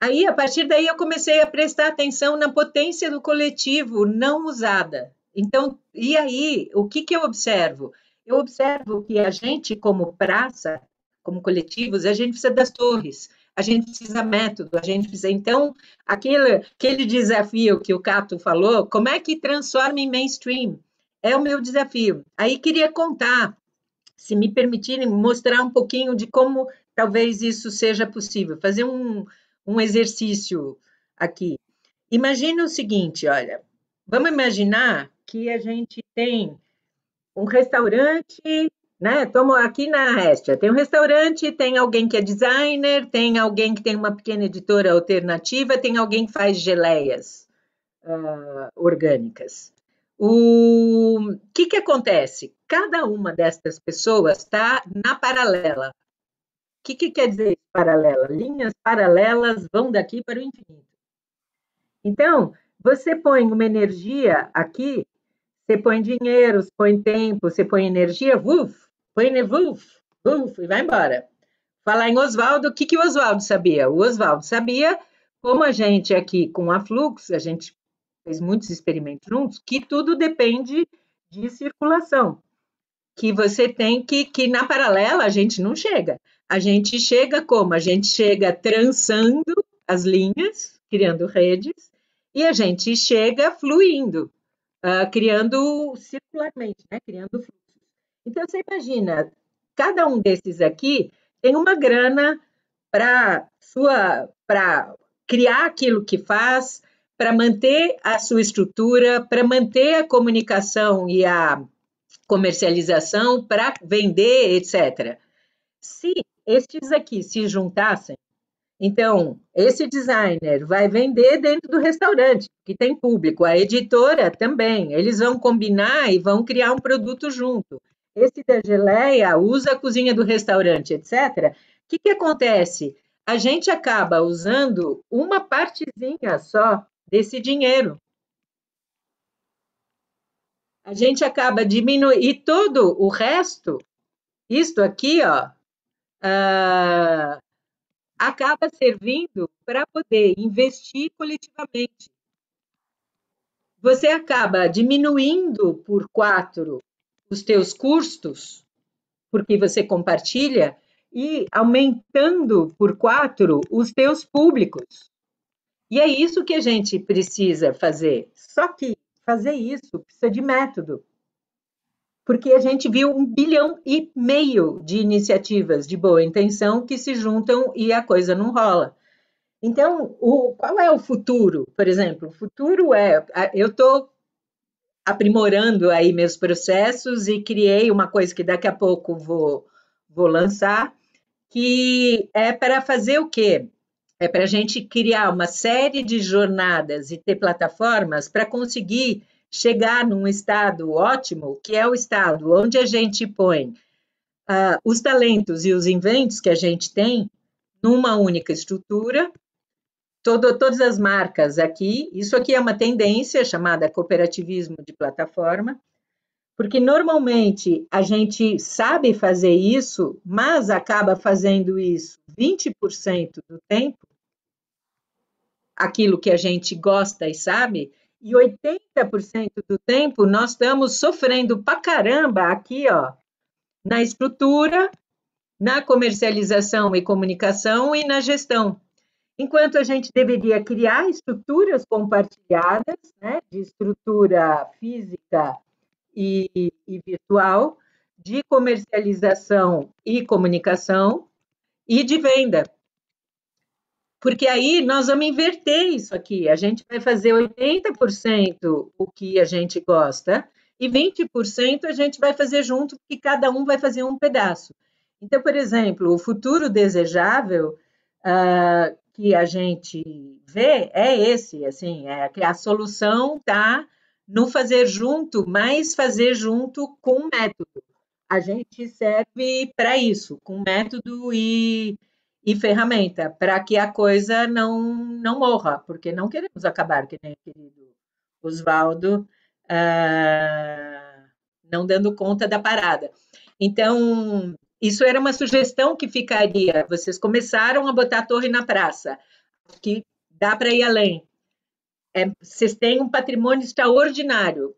aí a partir daí eu comecei a prestar atenção na potência do coletivo não usada. Então, e aí, o que eu observo? Eu observo que a gente, como praça, como coletivos, a gente precisa das torres, a gente precisa de método, a gente precisa. Então, aquele desafio que o Cato falou, como é que transforma em mainstream? É o meu desafio. Aí queria contar, se me permitirem, mostrar um pouquinho de como talvez isso seja possível, fazer um exercício aqui. Imagina o seguinte, olha, vamos imaginar que a gente tem um restaurante, né? Estamos aqui na Restia, tem um restaurante, tem alguém que é designer, tem alguém que tem uma pequena editora alternativa, tem alguém que faz geleias orgânicas. O que acontece? Cada uma dessas pessoas está na paralela. O que quer dizer paralela? Linhas paralelas vão daqui para o infinito. Então, você põe uma energia aqui, você põe dinheiro, você põe tempo, você põe energia, põe e vai embora. Falar em Oswaldo, o que o Oswaldo sabia? O Oswaldo sabia, como a gente aqui com a Flux, a gente fez muitos experimentos juntos, que tudo depende de circulação. Que você tem que na paralela a gente não chega. A gente chega como? A gente chega trançando as linhas, criando redes, e a gente chega fluindo, criando circularmente, né? Criando fluxos. Então, você imagina, cada um desses aqui tem uma grana para criar aquilo que faz, para manter a sua estrutura, para manter a comunicação e a comercialização, para vender, etc. Se estes aqui se juntassem, então, esse designer vai vender dentro do restaurante, que tem público, a editora também, eles vão combinar e vão criar um produto junto. Esse da geleia usa a cozinha do restaurante, etc. O que acontece? A gente acaba usando uma partezinha só desse dinheiro. A gente acaba diminuindo, e todo o resto, isto aqui, ó, acaba servindo para poder investir coletivamente. Você acaba diminuindo por 4 os teus custos, porque você compartilha, e aumentando por 4 os teus públicos. E é isso que a gente precisa fazer. Só que fazer isso precisa de método. Porque a gente viu 1,5 bilhão de iniciativas de boa intenção que se juntam e a coisa não rola. Então, qual é o futuro? Por exemplo, o futuro eu estou aprimorando aí meus processos e criei uma coisa que daqui a pouco vou lançar, que é para fazer o quê? É para a gente criar uma série de jornadas e ter plataformas para conseguir chegar num estado ótimo, que é o estado onde a gente põe os talentos e os inventos que a gente tem numa única estrutura, todas as marcas aqui, isso aqui é uma tendência chamada cooperativismo de plataforma, porque normalmente a gente sabe fazer isso, mas acaba fazendo isso 20% do tempo, aquilo que a gente gosta e sabe, e 80% do tempo nós estamos sofrendo pra caramba aqui, ó, na estrutura, na comercialização e comunicação e na gestão. Enquanto a gente deveria criar estruturas compartilhadas, né, de estrutura física e virtual, de comercialização e comunicação e de venda. Porque aí nós vamos inverter isso aqui. A gente vai fazer 80% o que a gente gosta e 20% a gente vai fazer junto, porque cada um vai fazer um pedaço. Então, por exemplo, o futuro desejável que a gente vê é esse, assim, é que a solução está no fazer junto, mas fazer junto com método. A gente serve para isso, com método e ferramenta, para que a coisa não morra, porque não queremos acabar, que nem o querido Oswaldo, não dando conta da parada. Então, isso era uma sugestão que ficaria. Vocês começaram a botar a torre na praça, que dá para ir além. Vocês têm um patrimônio extraordinário.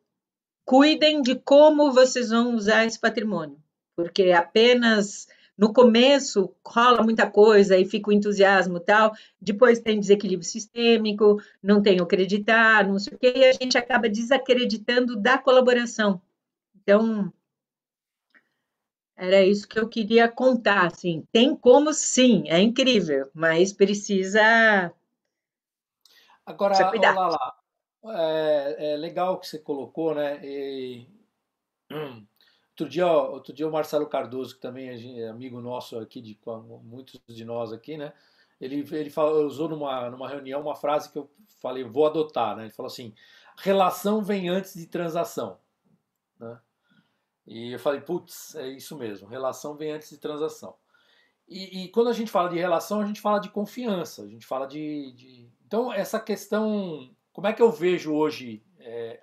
Cuidem de como vocês vão usar esse patrimônio, porque apenas no começo rola muita coisa e fica o entusiasmo e tal, depois tem desequilíbrio sistêmico, não tem o acreditar, não sei o quê, e a gente acaba desacreditando da colaboração. Então, era isso que eu queria contar, assim. Tem como sim, é incrível, mas precisa Agora, cuidar. olá lá. É legal o que você colocou, né? Outro dia o Marcelo Cardoso, que também é amigo nosso aqui, de muitos de nós aqui, né? Ele usou numa reunião uma frase que eu falei, vou adotar, né? Ele falou assim: relação vem antes de transação, né? E eu falei, putz, é isso mesmo, relação vem antes de transação. E quando a gente fala de relação, a gente fala de confiança, a gente fala Então, essa questão, como é que eu vejo hoje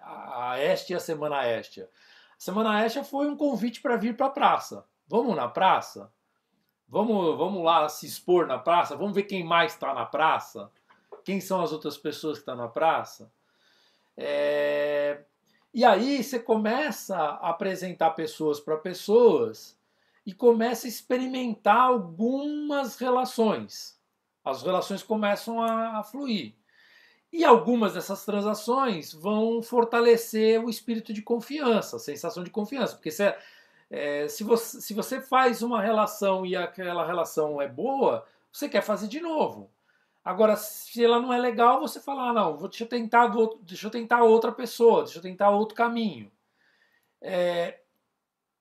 a Estia e a Semana Estia? A Semana Estia foi um convite para vir para a praça. Vamos na praça? Vamos lá se expor na praça? Vamos ver quem mais está na praça? Quem são as outras pessoas que estão na praça? E aí você começa a apresentar pessoas para pessoas e começa a experimentar algumas relações. As relações começam a fluir. E algumas dessas transações vão fortalecer o espírito de confiança, a sensação de confiança. Porque se você faz uma relação e aquela relação é boa, você quer fazer de novo. Agora, se ela não é legal, você fala, não, deixa eu tentar outra pessoa, deixa eu tentar outro caminho.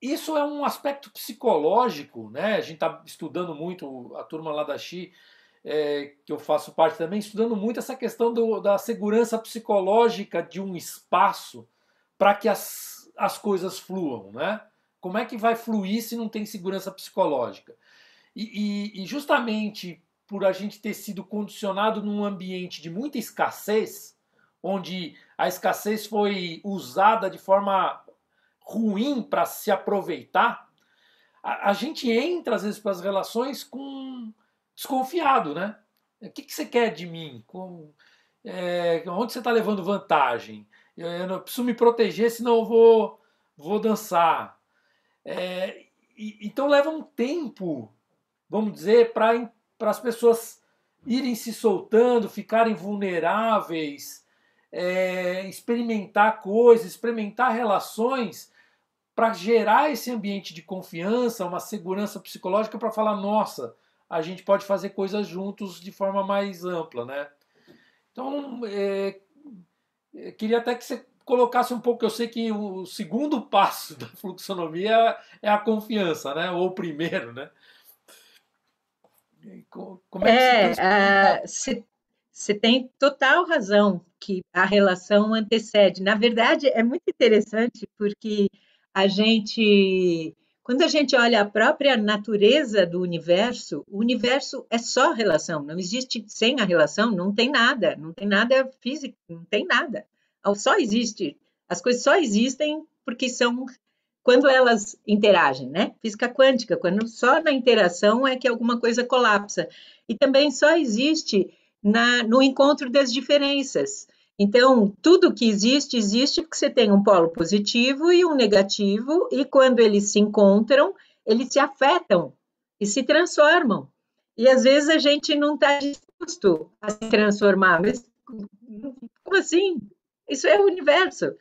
Isso é um aspecto psicológico, né? A gente está estudando muito, a turma lá da XI, que eu faço parte também, estudando muito essa questão da segurança psicológica de um espaço para que as coisas fluam, né? Como é que vai fluir se não tem segurança psicológica? E justamente por a gente ter sido condicionado num ambiente de muita escassez, onde a escassez foi usada de forma ruim para se aproveitar, a gente entra às vezes para as relações desconfiado, né? O que você quer de mim? Onde você está levando vantagem? Eu não preciso me proteger, senão eu vou dançar. Então leva um tempo, vamos dizer, para as pessoas irem se soltando, ficarem vulneráveis, experimentar coisas, experimentar relações, para gerar esse ambiente de confiança, uma segurança psicológica para falar, nossa, a gente pode fazer coisas juntos de forma mais ampla, né? Então, queria até que você colocasse um pouco, eu sei que o segundo passo da fluxonomia é a confiança, né? Ou o primeiro, né? Como é que você tem total razão que a relação antecede. Na verdade, é muito interessante porque quando a gente olha a própria natureza do universo, o universo é só relação, não existe sem a relação, não tem nada físico, não tem nada. Só existe, as coisas só existem porque quando elas interagem, né? Física quântica, quando só na interação é que alguma coisa colapsa. E também só existe no encontro das diferenças. Então, tudo que existe porque você tem um polo positivo e um negativo, e quando eles se encontram, eles se afetam e se transformam. E às vezes a gente não está disposto a se transformar, mas como assim? Isso é o universo.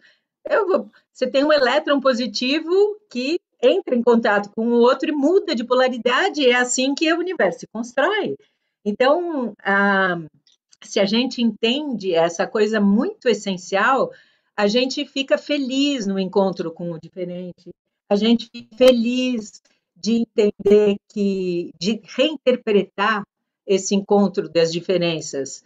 Você tem um elétron positivo que entra em contato com o outro e muda de polaridade, é assim que o universo se constrói. Então, se a gente entende essa coisa muito essencial, a gente fica feliz no encontro com o diferente, a gente fica feliz de entender de reinterpretar esse encontro das diferenças.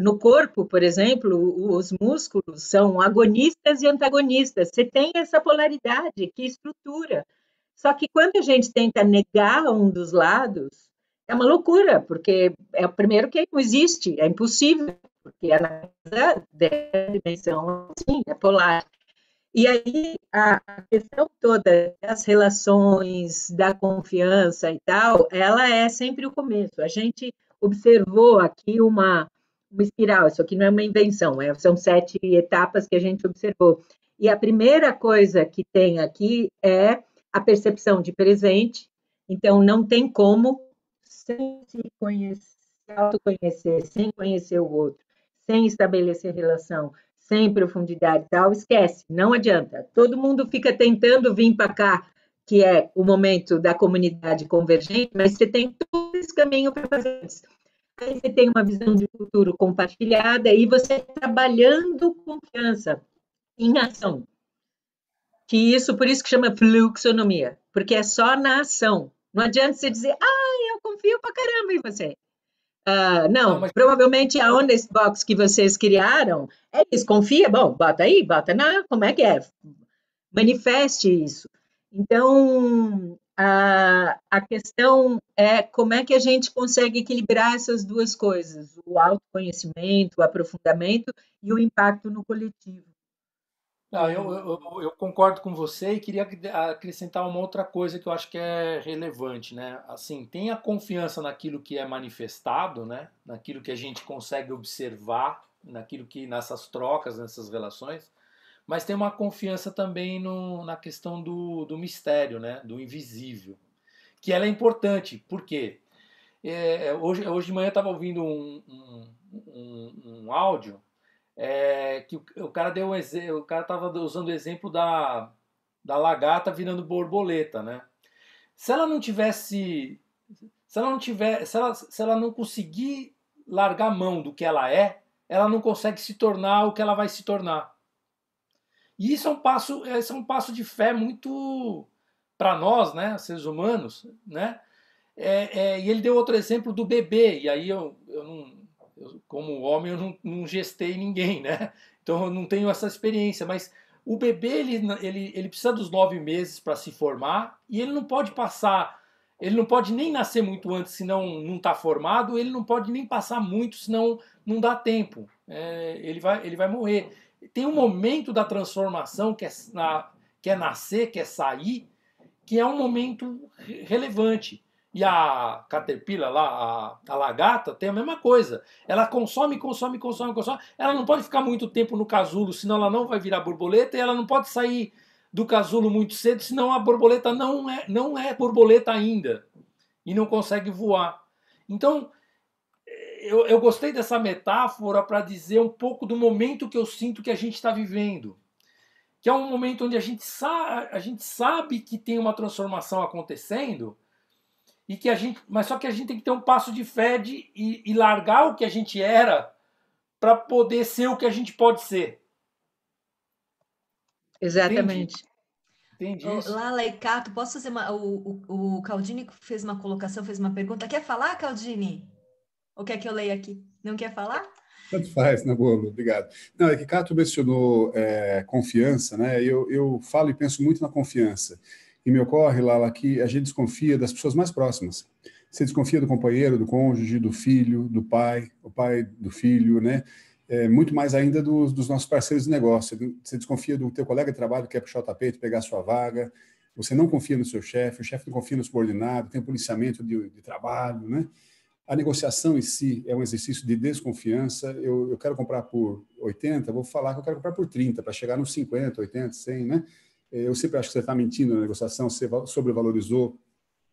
No corpo, por exemplo, os músculos são agonistas e antagonistas. Você tem essa polaridade que estrutura. Só que quando a gente tenta negar um dos lados, é uma loucura, porque é o primeiro que não existe, é impossível, porque a natureza da dimensão assim, é polar. E aí a questão toda das relações, da confiança e tal, ela é sempre o começo. A gente observou aqui uma espiral, isso aqui não é uma invenção, são 7 etapas que a gente observou. E a primeira coisa que tem aqui é a percepção de presente, então não tem como, sem se conhecer, autoconhecer, sem conhecer o outro, sem estabelecer relação, sem profundidade e tal, esquece, não adianta. Todo mundo fica tentando vir para cá, que é o momento da comunidade convergente, mas você tem todo esse caminho para fazer isso. Aí você tem uma visão de futuro compartilhada e você trabalhando confiança em ação. Que isso, por isso que chama fluxonomia, porque é só na ação. Não adianta você dizer, eu confio pra caramba em você. Não, mas provavelmente a Honest Box que vocês criaram é isso, confia, bom, bota aí, bota como é que é? Manifeste isso. Então, a questão é como é que a gente consegue equilibrar essas duas coisas, o autoconhecimento, o aprofundamento e o impacto no coletivo. Eu concordo com você e queria acrescentar uma outra coisa que eu acho que é relevante, né? Assim, tem a confiança naquilo que é manifestado, né? Naquilo que a gente consegue observar, naquilo que nessas trocas, nessas relações, mas tem uma confiança também na questão do mistério, né? Do invisível, que ela é importante. Por quê? Hoje de manhã eu estava ouvindo um áudio. Que o cara deu o cara estava usando o exemplo da lagarta virando borboleta, né? Se ela não tivesse, se ela não conseguir largar a mão do que ela não consegue se tornar o que ela vai se tornar. E isso é um passo de fé muito para nós, né, seres humanos, né? E ele deu outro exemplo do bebê, e aí eu como homem, eu não gestei ninguém, né? Então eu não tenho essa experiência, mas o bebê ele precisa dos 9 meses para se formar e ele não pode nem nascer muito antes, senão não está formado, ele não pode nem passar muito, senão não dá tempo. Ele vai morrer. Tem um momento da transformação que é nascer, que é sair, que é um momento relevante. E a caterpillar lá, a lagarta, tem a mesma coisa. Ela consome. Ela não pode ficar muito tempo no casulo, senão ela não vai virar borboleta. E ela não pode sair do casulo muito cedo, senão a borboleta não é borboleta ainda. E não consegue voar. Então, eu gostei dessa metáfora para dizer um pouco do momento que eu sinto que a gente está vivendo. Que é um momento onde a gente sabe que tem uma transformação acontecendo, mas só que a gente tem que ter um passo de fé e largar o que a gente era para poder ser o que a gente pode ser. Exatamente. Entendi isso. Lala e Cato, posso fazer o Caldini fez uma colocação, fez uma pergunta. Quer falar, Caldini? Ou quer que eu leia aqui? Não quer falar? Tanto faz, na boa, obrigado. Não, é que Cato mencionou confiança, né? Eu falo e penso muito na confiança. E me ocorre, Lala, que a gente desconfia das pessoas mais próximas. Você desconfia do companheiro, do cônjuge, do filho, do pai, o pai do filho, né? Muito mais ainda dos nossos parceiros de negócio. Você desconfia do teu colega de trabalho que quer puxar o tapete, pegar a sua vaga. Você não confia no seu chefe, o chefe não confia no subordinado, tem policiamento de trabalho, né? A negociação em si é um exercício de desconfiança. Eu quero comprar por 80, vou falar que eu quero comprar por 30, para chegar nos 50, 80, 100, né? Eu sempre acho que você está mentindo na negociação, você sobrevalorizou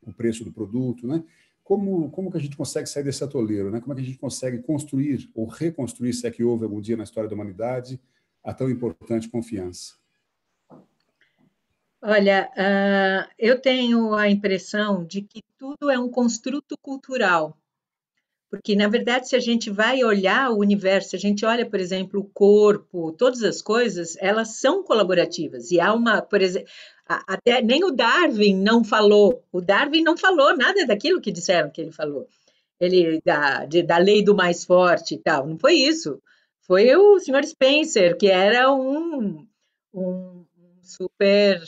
o preço do produto, né? Como que a gente consegue sair desse atoleiro, né? Como é que a gente consegue construir ou reconstruir, se é que houve algum dia na história da humanidade, a tão importante confiança? Olha, eu tenho a impressão de que tudo é um construto cultural, porque, na verdade, se a gente vai olhar o universo, se a gente olha, por exemplo, o corpo, todas as coisas, elas são colaborativas. E há uma, por exemplo, até nem o Darwin não falou nada daquilo que disseram que ele falou. Ele, da lei do mais forte e tal, não foi isso. Foi o senhor Spencer, que era um super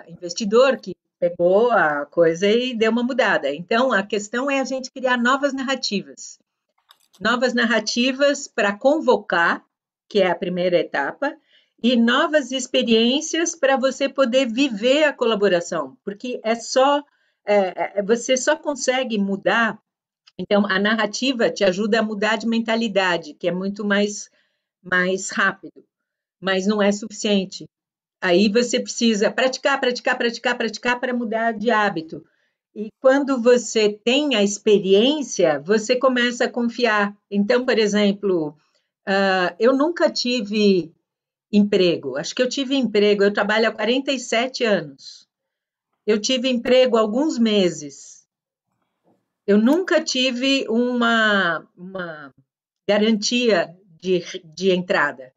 investidor que pegou a coisa e deu uma mudada. Então, a questão é a gente criar novas narrativas para convocar, que é a primeira etapa, e novas experiências para você poder viver a colaboração, porque você só consegue mudar. Então, a narrativa te ajuda a mudar de mentalidade, que é muito mais rápido, mas não é suficiente. Aí você precisa praticar para mudar de hábito. E quando você tem a experiência, você começa a confiar. Então, por exemplo, eu nunca tive emprego. Acho que eu tive emprego, eu trabalho há 47 anos. Eu tive emprego há alguns meses. Eu nunca tive uma garantia de entrada.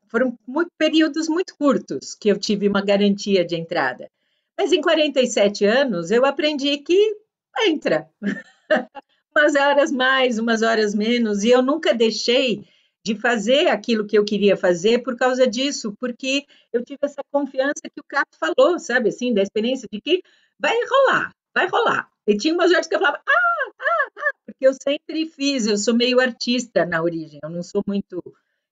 Foram períodos muito curtos que eu tive uma garantia de entrada. Mas em 47 anos eu aprendi que entra. Umas horas mais, umas horas menos, e eu nunca deixei de fazer aquilo que eu queria fazer por causa disso, porque eu tive essa confiança que o Cato falou, sabe, assim, da experiência de que vai rolar, vai rolar. E tinha umas horas que eu falava, porque eu sempre fiz, eu sou meio artista na origem, eu não sou muito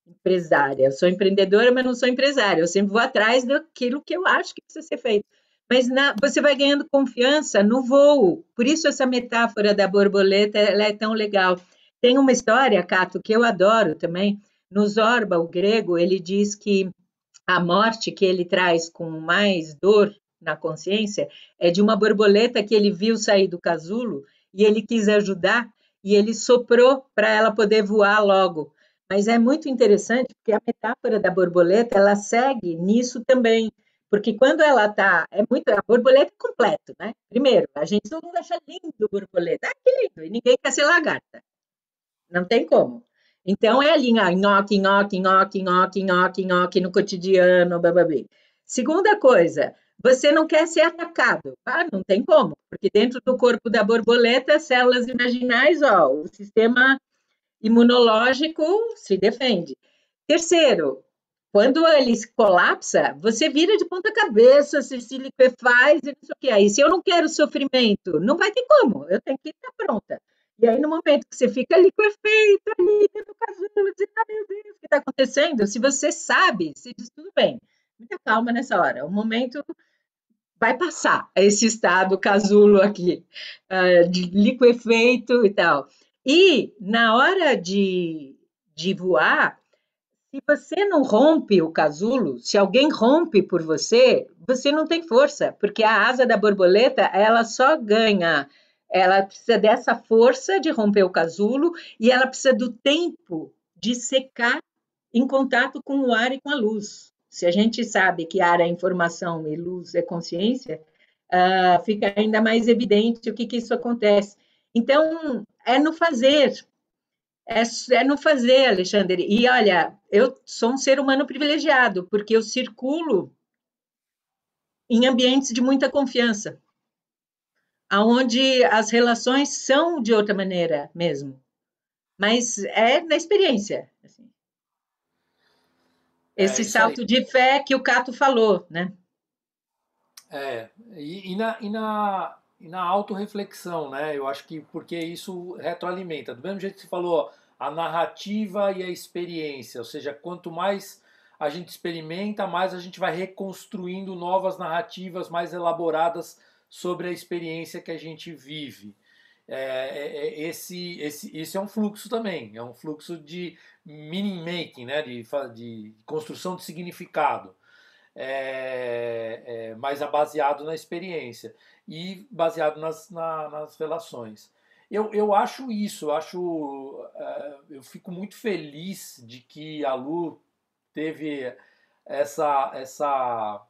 empresária, eu sou empreendedora, mas não sou empresária, eu sempre vou atrás daquilo que eu acho que precisa ser feito. Mas você vai ganhando confiança no voo, por isso essa metáfora da borboleta ela é tão legal. Tem uma história, Cato, que eu adoro também, no Zorba, o grego, ele diz que a morte que ele traz com mais dor na consciência é de uma borboleta que ele viu sair do casulo e ele quis ajudar e ele soprou para ela poder voar logo. Mas é muito interessante porque a metáfora da borboleta ela segue nisso também, porque quando ela está, a borboleta é completo, né? Primeiro, todo mundo acha lindo borboleta, que lindo, e ninguém quer ser lagarta, não tem como. Então, é ali, nhoque, nhoque, nhoque, nhoque, nhoque, nhoque no cotidiano, bababê. Segunda coisa, você não quer ser atacado. Não tem como, porque dentro do corpo da borboleta, células imaginais, o sistema imunológico se defende. Terceiro, quando ele colapsa, você vira de ponta cabeça, se liquefaz e não sei o que. Aí, se eu não quero sofrimento, não vai ter como, eu tenho que estar pronta. E aí, no momento que você fica liquefeito, ali dentro do casulo, dizendo, meu Deus, o que está acontecendo? Se você sabe, se diz, tudo bem, muita calma nessa hora, o momento vai passar, esse estado casulo aqui, de liquefeito e tal. E, na hora de voar, se você não rompe o casulo, se alguém rompe por você, você não tem força, porque a asa da borboleta, ela só ganha, ela precisa dessa força de romper o casulo e ela precisa do tempo de secar em contato com o ar e com a luz. Se a gente sabe que ar é informação e luz é consciência, fica ainda mais evidente o que isso acontece. Então, é no fazer, é no fazer, Alexandre. E olha, eu sou um ser humano privilegiado, porque eu circulo em ambientes de muita confiança, onde as relações são de outra maneira mesmo. Mas é na experiência. Assim. Esse salto de fé que o Cato falou, né? E na autorreflexão, né? Eu acho que porque isso retroalimenta. Do mesmo jeito que você falou, a narrativa e a experiência, ou seja, quanto mais a gente experimenta, mais a gente vai reconstruindo novas narrativas mais elaboradas sobre a experiência que a gente vive. Esse é um fluxo também, é um fluxo de meaning making, né? de construção de significado. Mas baseado na experiência e baseado nas relações. Eu acho isso, eu fico muito feliz de que a Lu teve essa, essa,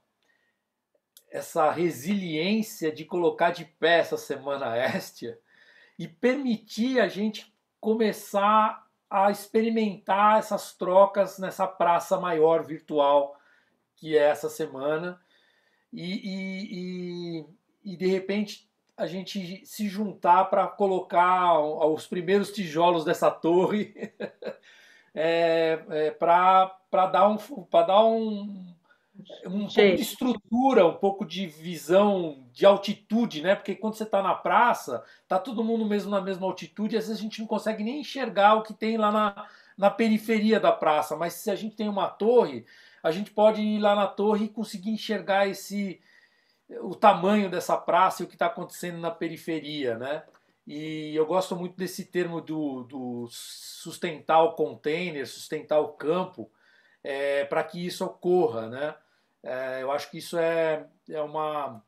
essa resiliência de colocar de pé essa Semana Estia e permitir a gente começar a experimentar essas trocas nessa praça maior virtual que é essa semana e de repente a gente se juntar para colocar os primeiros tijolos dessa torre para dar um pouco de Gente, estrutura, um pouco de visão de altitude, né? Porque quando você está na praça, tá todo mundo mesmo na mesma altitude, às vezes a gente não consegue nem enxergar o que tem lá na periferia da praça, mas se a gente tem uma torre, a gente pode ir lá na torre e conseguir enxergar o tamanho dessa praça e o que está acontecendo na periferia, né? E eu gosto muito desse termo do sustentar o container, sustentar o campo, para que isso ocorra, né? Eu acho que isso é uma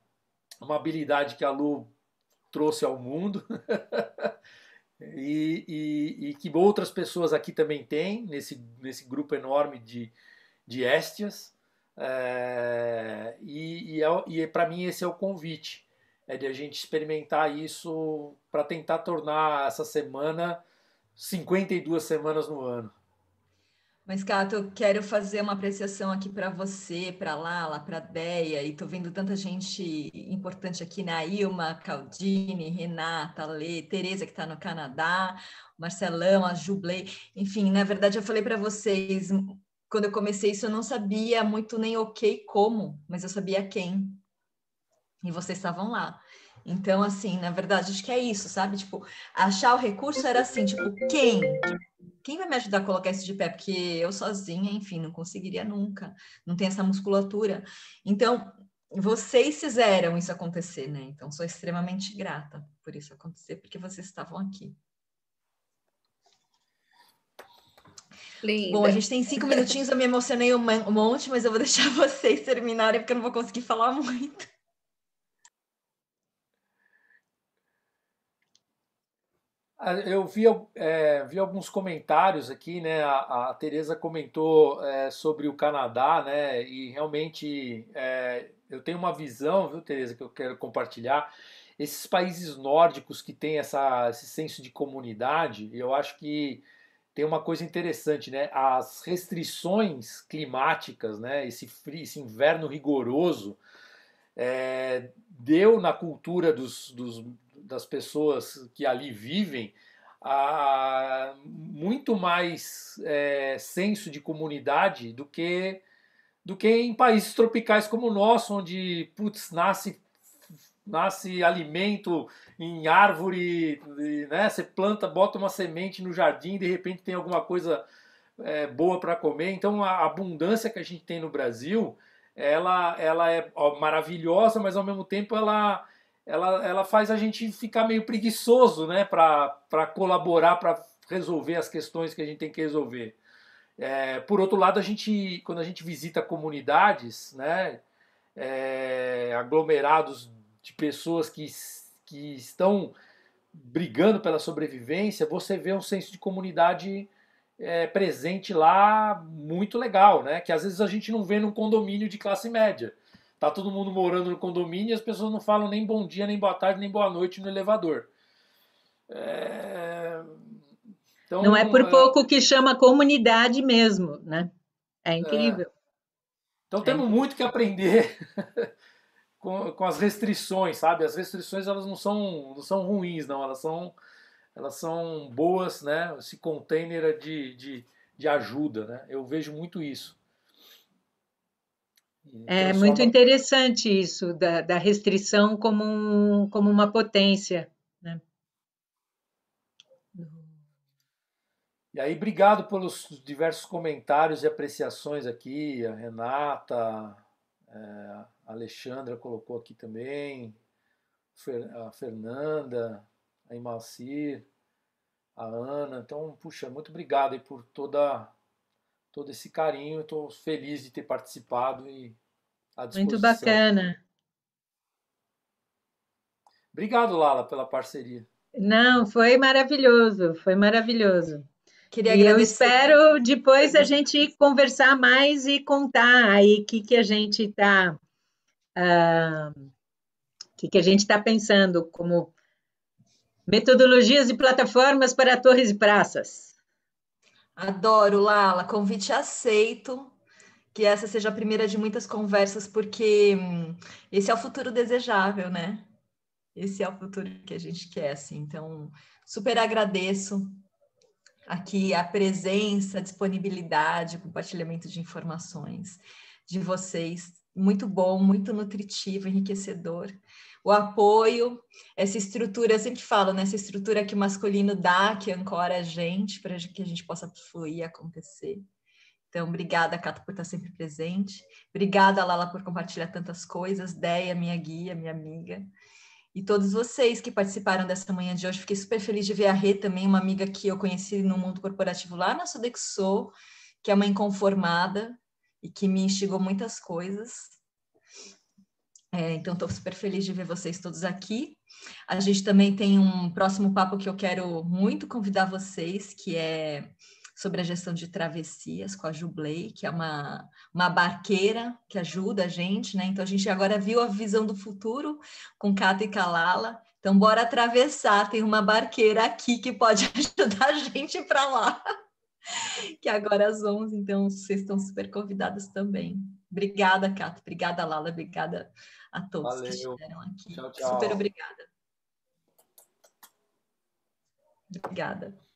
habilidade que a Lu trouxe ao mundo e que outras pessoas aqui também têm, nesse grupo enorme de Estias. E para mim esse é o convite, de a gente experimentar isso para tentar tornar essa semana 52 semanas no ano. Mas, Cato, eu quero fazer uma apreciação aqui para você, para Lala, para Deia, e tô vendo tanta gente importante aqui, né? Ilma, Caldini, Renata, Lê, Tereza, que está no Canadá, Marcelão, a Jublei, enfim, na verdade eu falei para vocês, quando eu comecei isso eu não sabia muito nem como, mas eu sabia quem, e vocês estavam lá. Então, assim, na verdade, acho que é isso, sabe? Tipo, achar o recurso era assim, tipo, quem vai me ajudar a colocar isso de pé? Porque eu sozinha, enfim, não conseguiria nunca. Não tem essa musculatura. Então, vocês fizeram isso acontecer, né? Então, sou extremamente grata por isso acontecer, porque vocês estavam aqui. Linda. Bom, a gente tem 5 minutinhos, eu me emocionei um monte, mas eu vou deixar vocês terminarem, porque eu não vou conseguir falar muito. Eu vi alguns comentários aqui, né? A Tereza comentou sobre o Canadá, né? E realmente eu tenho uma visão, viu, Tereza, que eu quero compartilhar. Esses países nórdicos que têm esse senso de comunidade, eu acho que tem uma coisa interessante, né? As restrições climáticas, né? Esse frio, esse inverno rigoroso, deu na cultura das pessoas que ali vivem muito mais senso de comunidade do que em países tropicais como o nosso, onde putz, nasce alimento em árvore, né? Você planta, bota uma semente no jardim, de repente tem alguma coisa boa para comer. Então a abundância que a gente tem no Brasil, ela é maravilhosa, mas ao mesmo tempo ela faz a gente ficar meio preguiçoso, né, para colaborar, para resolver as questões que a gente tem que resolver. Por outro lado, quando a gente visita comunidades, né, aglomerados de pessoas que estão brigando pela sobrevivência, você vê um senso de comunidade presente lá muito legal, né? Que às vezes a gente não vê num condomínio de classe média. Tá todo mundo morando no condomínio e as pessoas não falam nem bom dia, nem boa tarde, nem boa noite no elevador. Então, não é por pouco que chama comunidade mesmo, né? É incrível. Então temos muito que aprender com as restrições, sabe? As restrições elas não são ruins, não. Elas são boas, né? Esse container de ajuda, né? Eu vejo muito isso. É muito interessante isso, da restrição como uma potência, né? E aí, obrigado pelos diversos comentários e apreciações aqui. A Renata, a Alexandra colocou aqui também, a Fernanda, a Imalcir, a Ana. Então, puxa, muito obrigado aí por todo esse carinho. Estou feliz de ter participado e à disposição. Muito bacana. Obrigado, Lala, pela parceria. Não, foi maravilhoso, foi maravilhoso. Queria E eu agradecer. espero depois a gente conversar mais e contar aí o que a gente está que a gente está pensando como metodologias e plataformas para torres e praças. Adoro, Lala. Convite aceito. Que essa seja a primeira de muitas conversas, porque esse é o futuro desejável, né? Esse é o futuro que a gente quer, assim. Então, super agradeço aqui a presença, a disponibilidade, o compartilhamento de informações de vocês. Muito bom, muito nutritivo, enriquecedor. O apoio, essa estrutura, eu sempre falo, né? Essa estrutura que o masculino dá, que ancora a gente, para que a gente possa fluir e acontecer. Então, obrigada, Cato, por estar sempre presente. Obrigada, Lala, por compartilhar tantas coisas. Deia, minha guia, minha amiga. E todos vocês que participaram dessa manhã de hoje. Fiquei super feliz de ver a Rê também, uma amiga que eu conheci no mundo corporativo lá na Sodexo, que é uma inconformada e que me instigou muitas coisas. Então, estou super feliz de ver vocês todos aqui. A gente também tem um próximo papo que eu quero muito convidar vocês, que é sobre a gestão de travessias com a Jublei, que é uma barqueira que ajuda a gente, né? Então, a gente agora viu a visão do futuro com Cato e Kalala. Então, bora atravessar. Tem uma barqueira aqui que pode ajudar a gente para lá, que agora às 11, então vocês estão super convidados também. Obrigada, Cato. Obrigada, Lala. Obrigada a todos que estiveram aqui. Tchau, tchau. Super obrigada. Obrigada.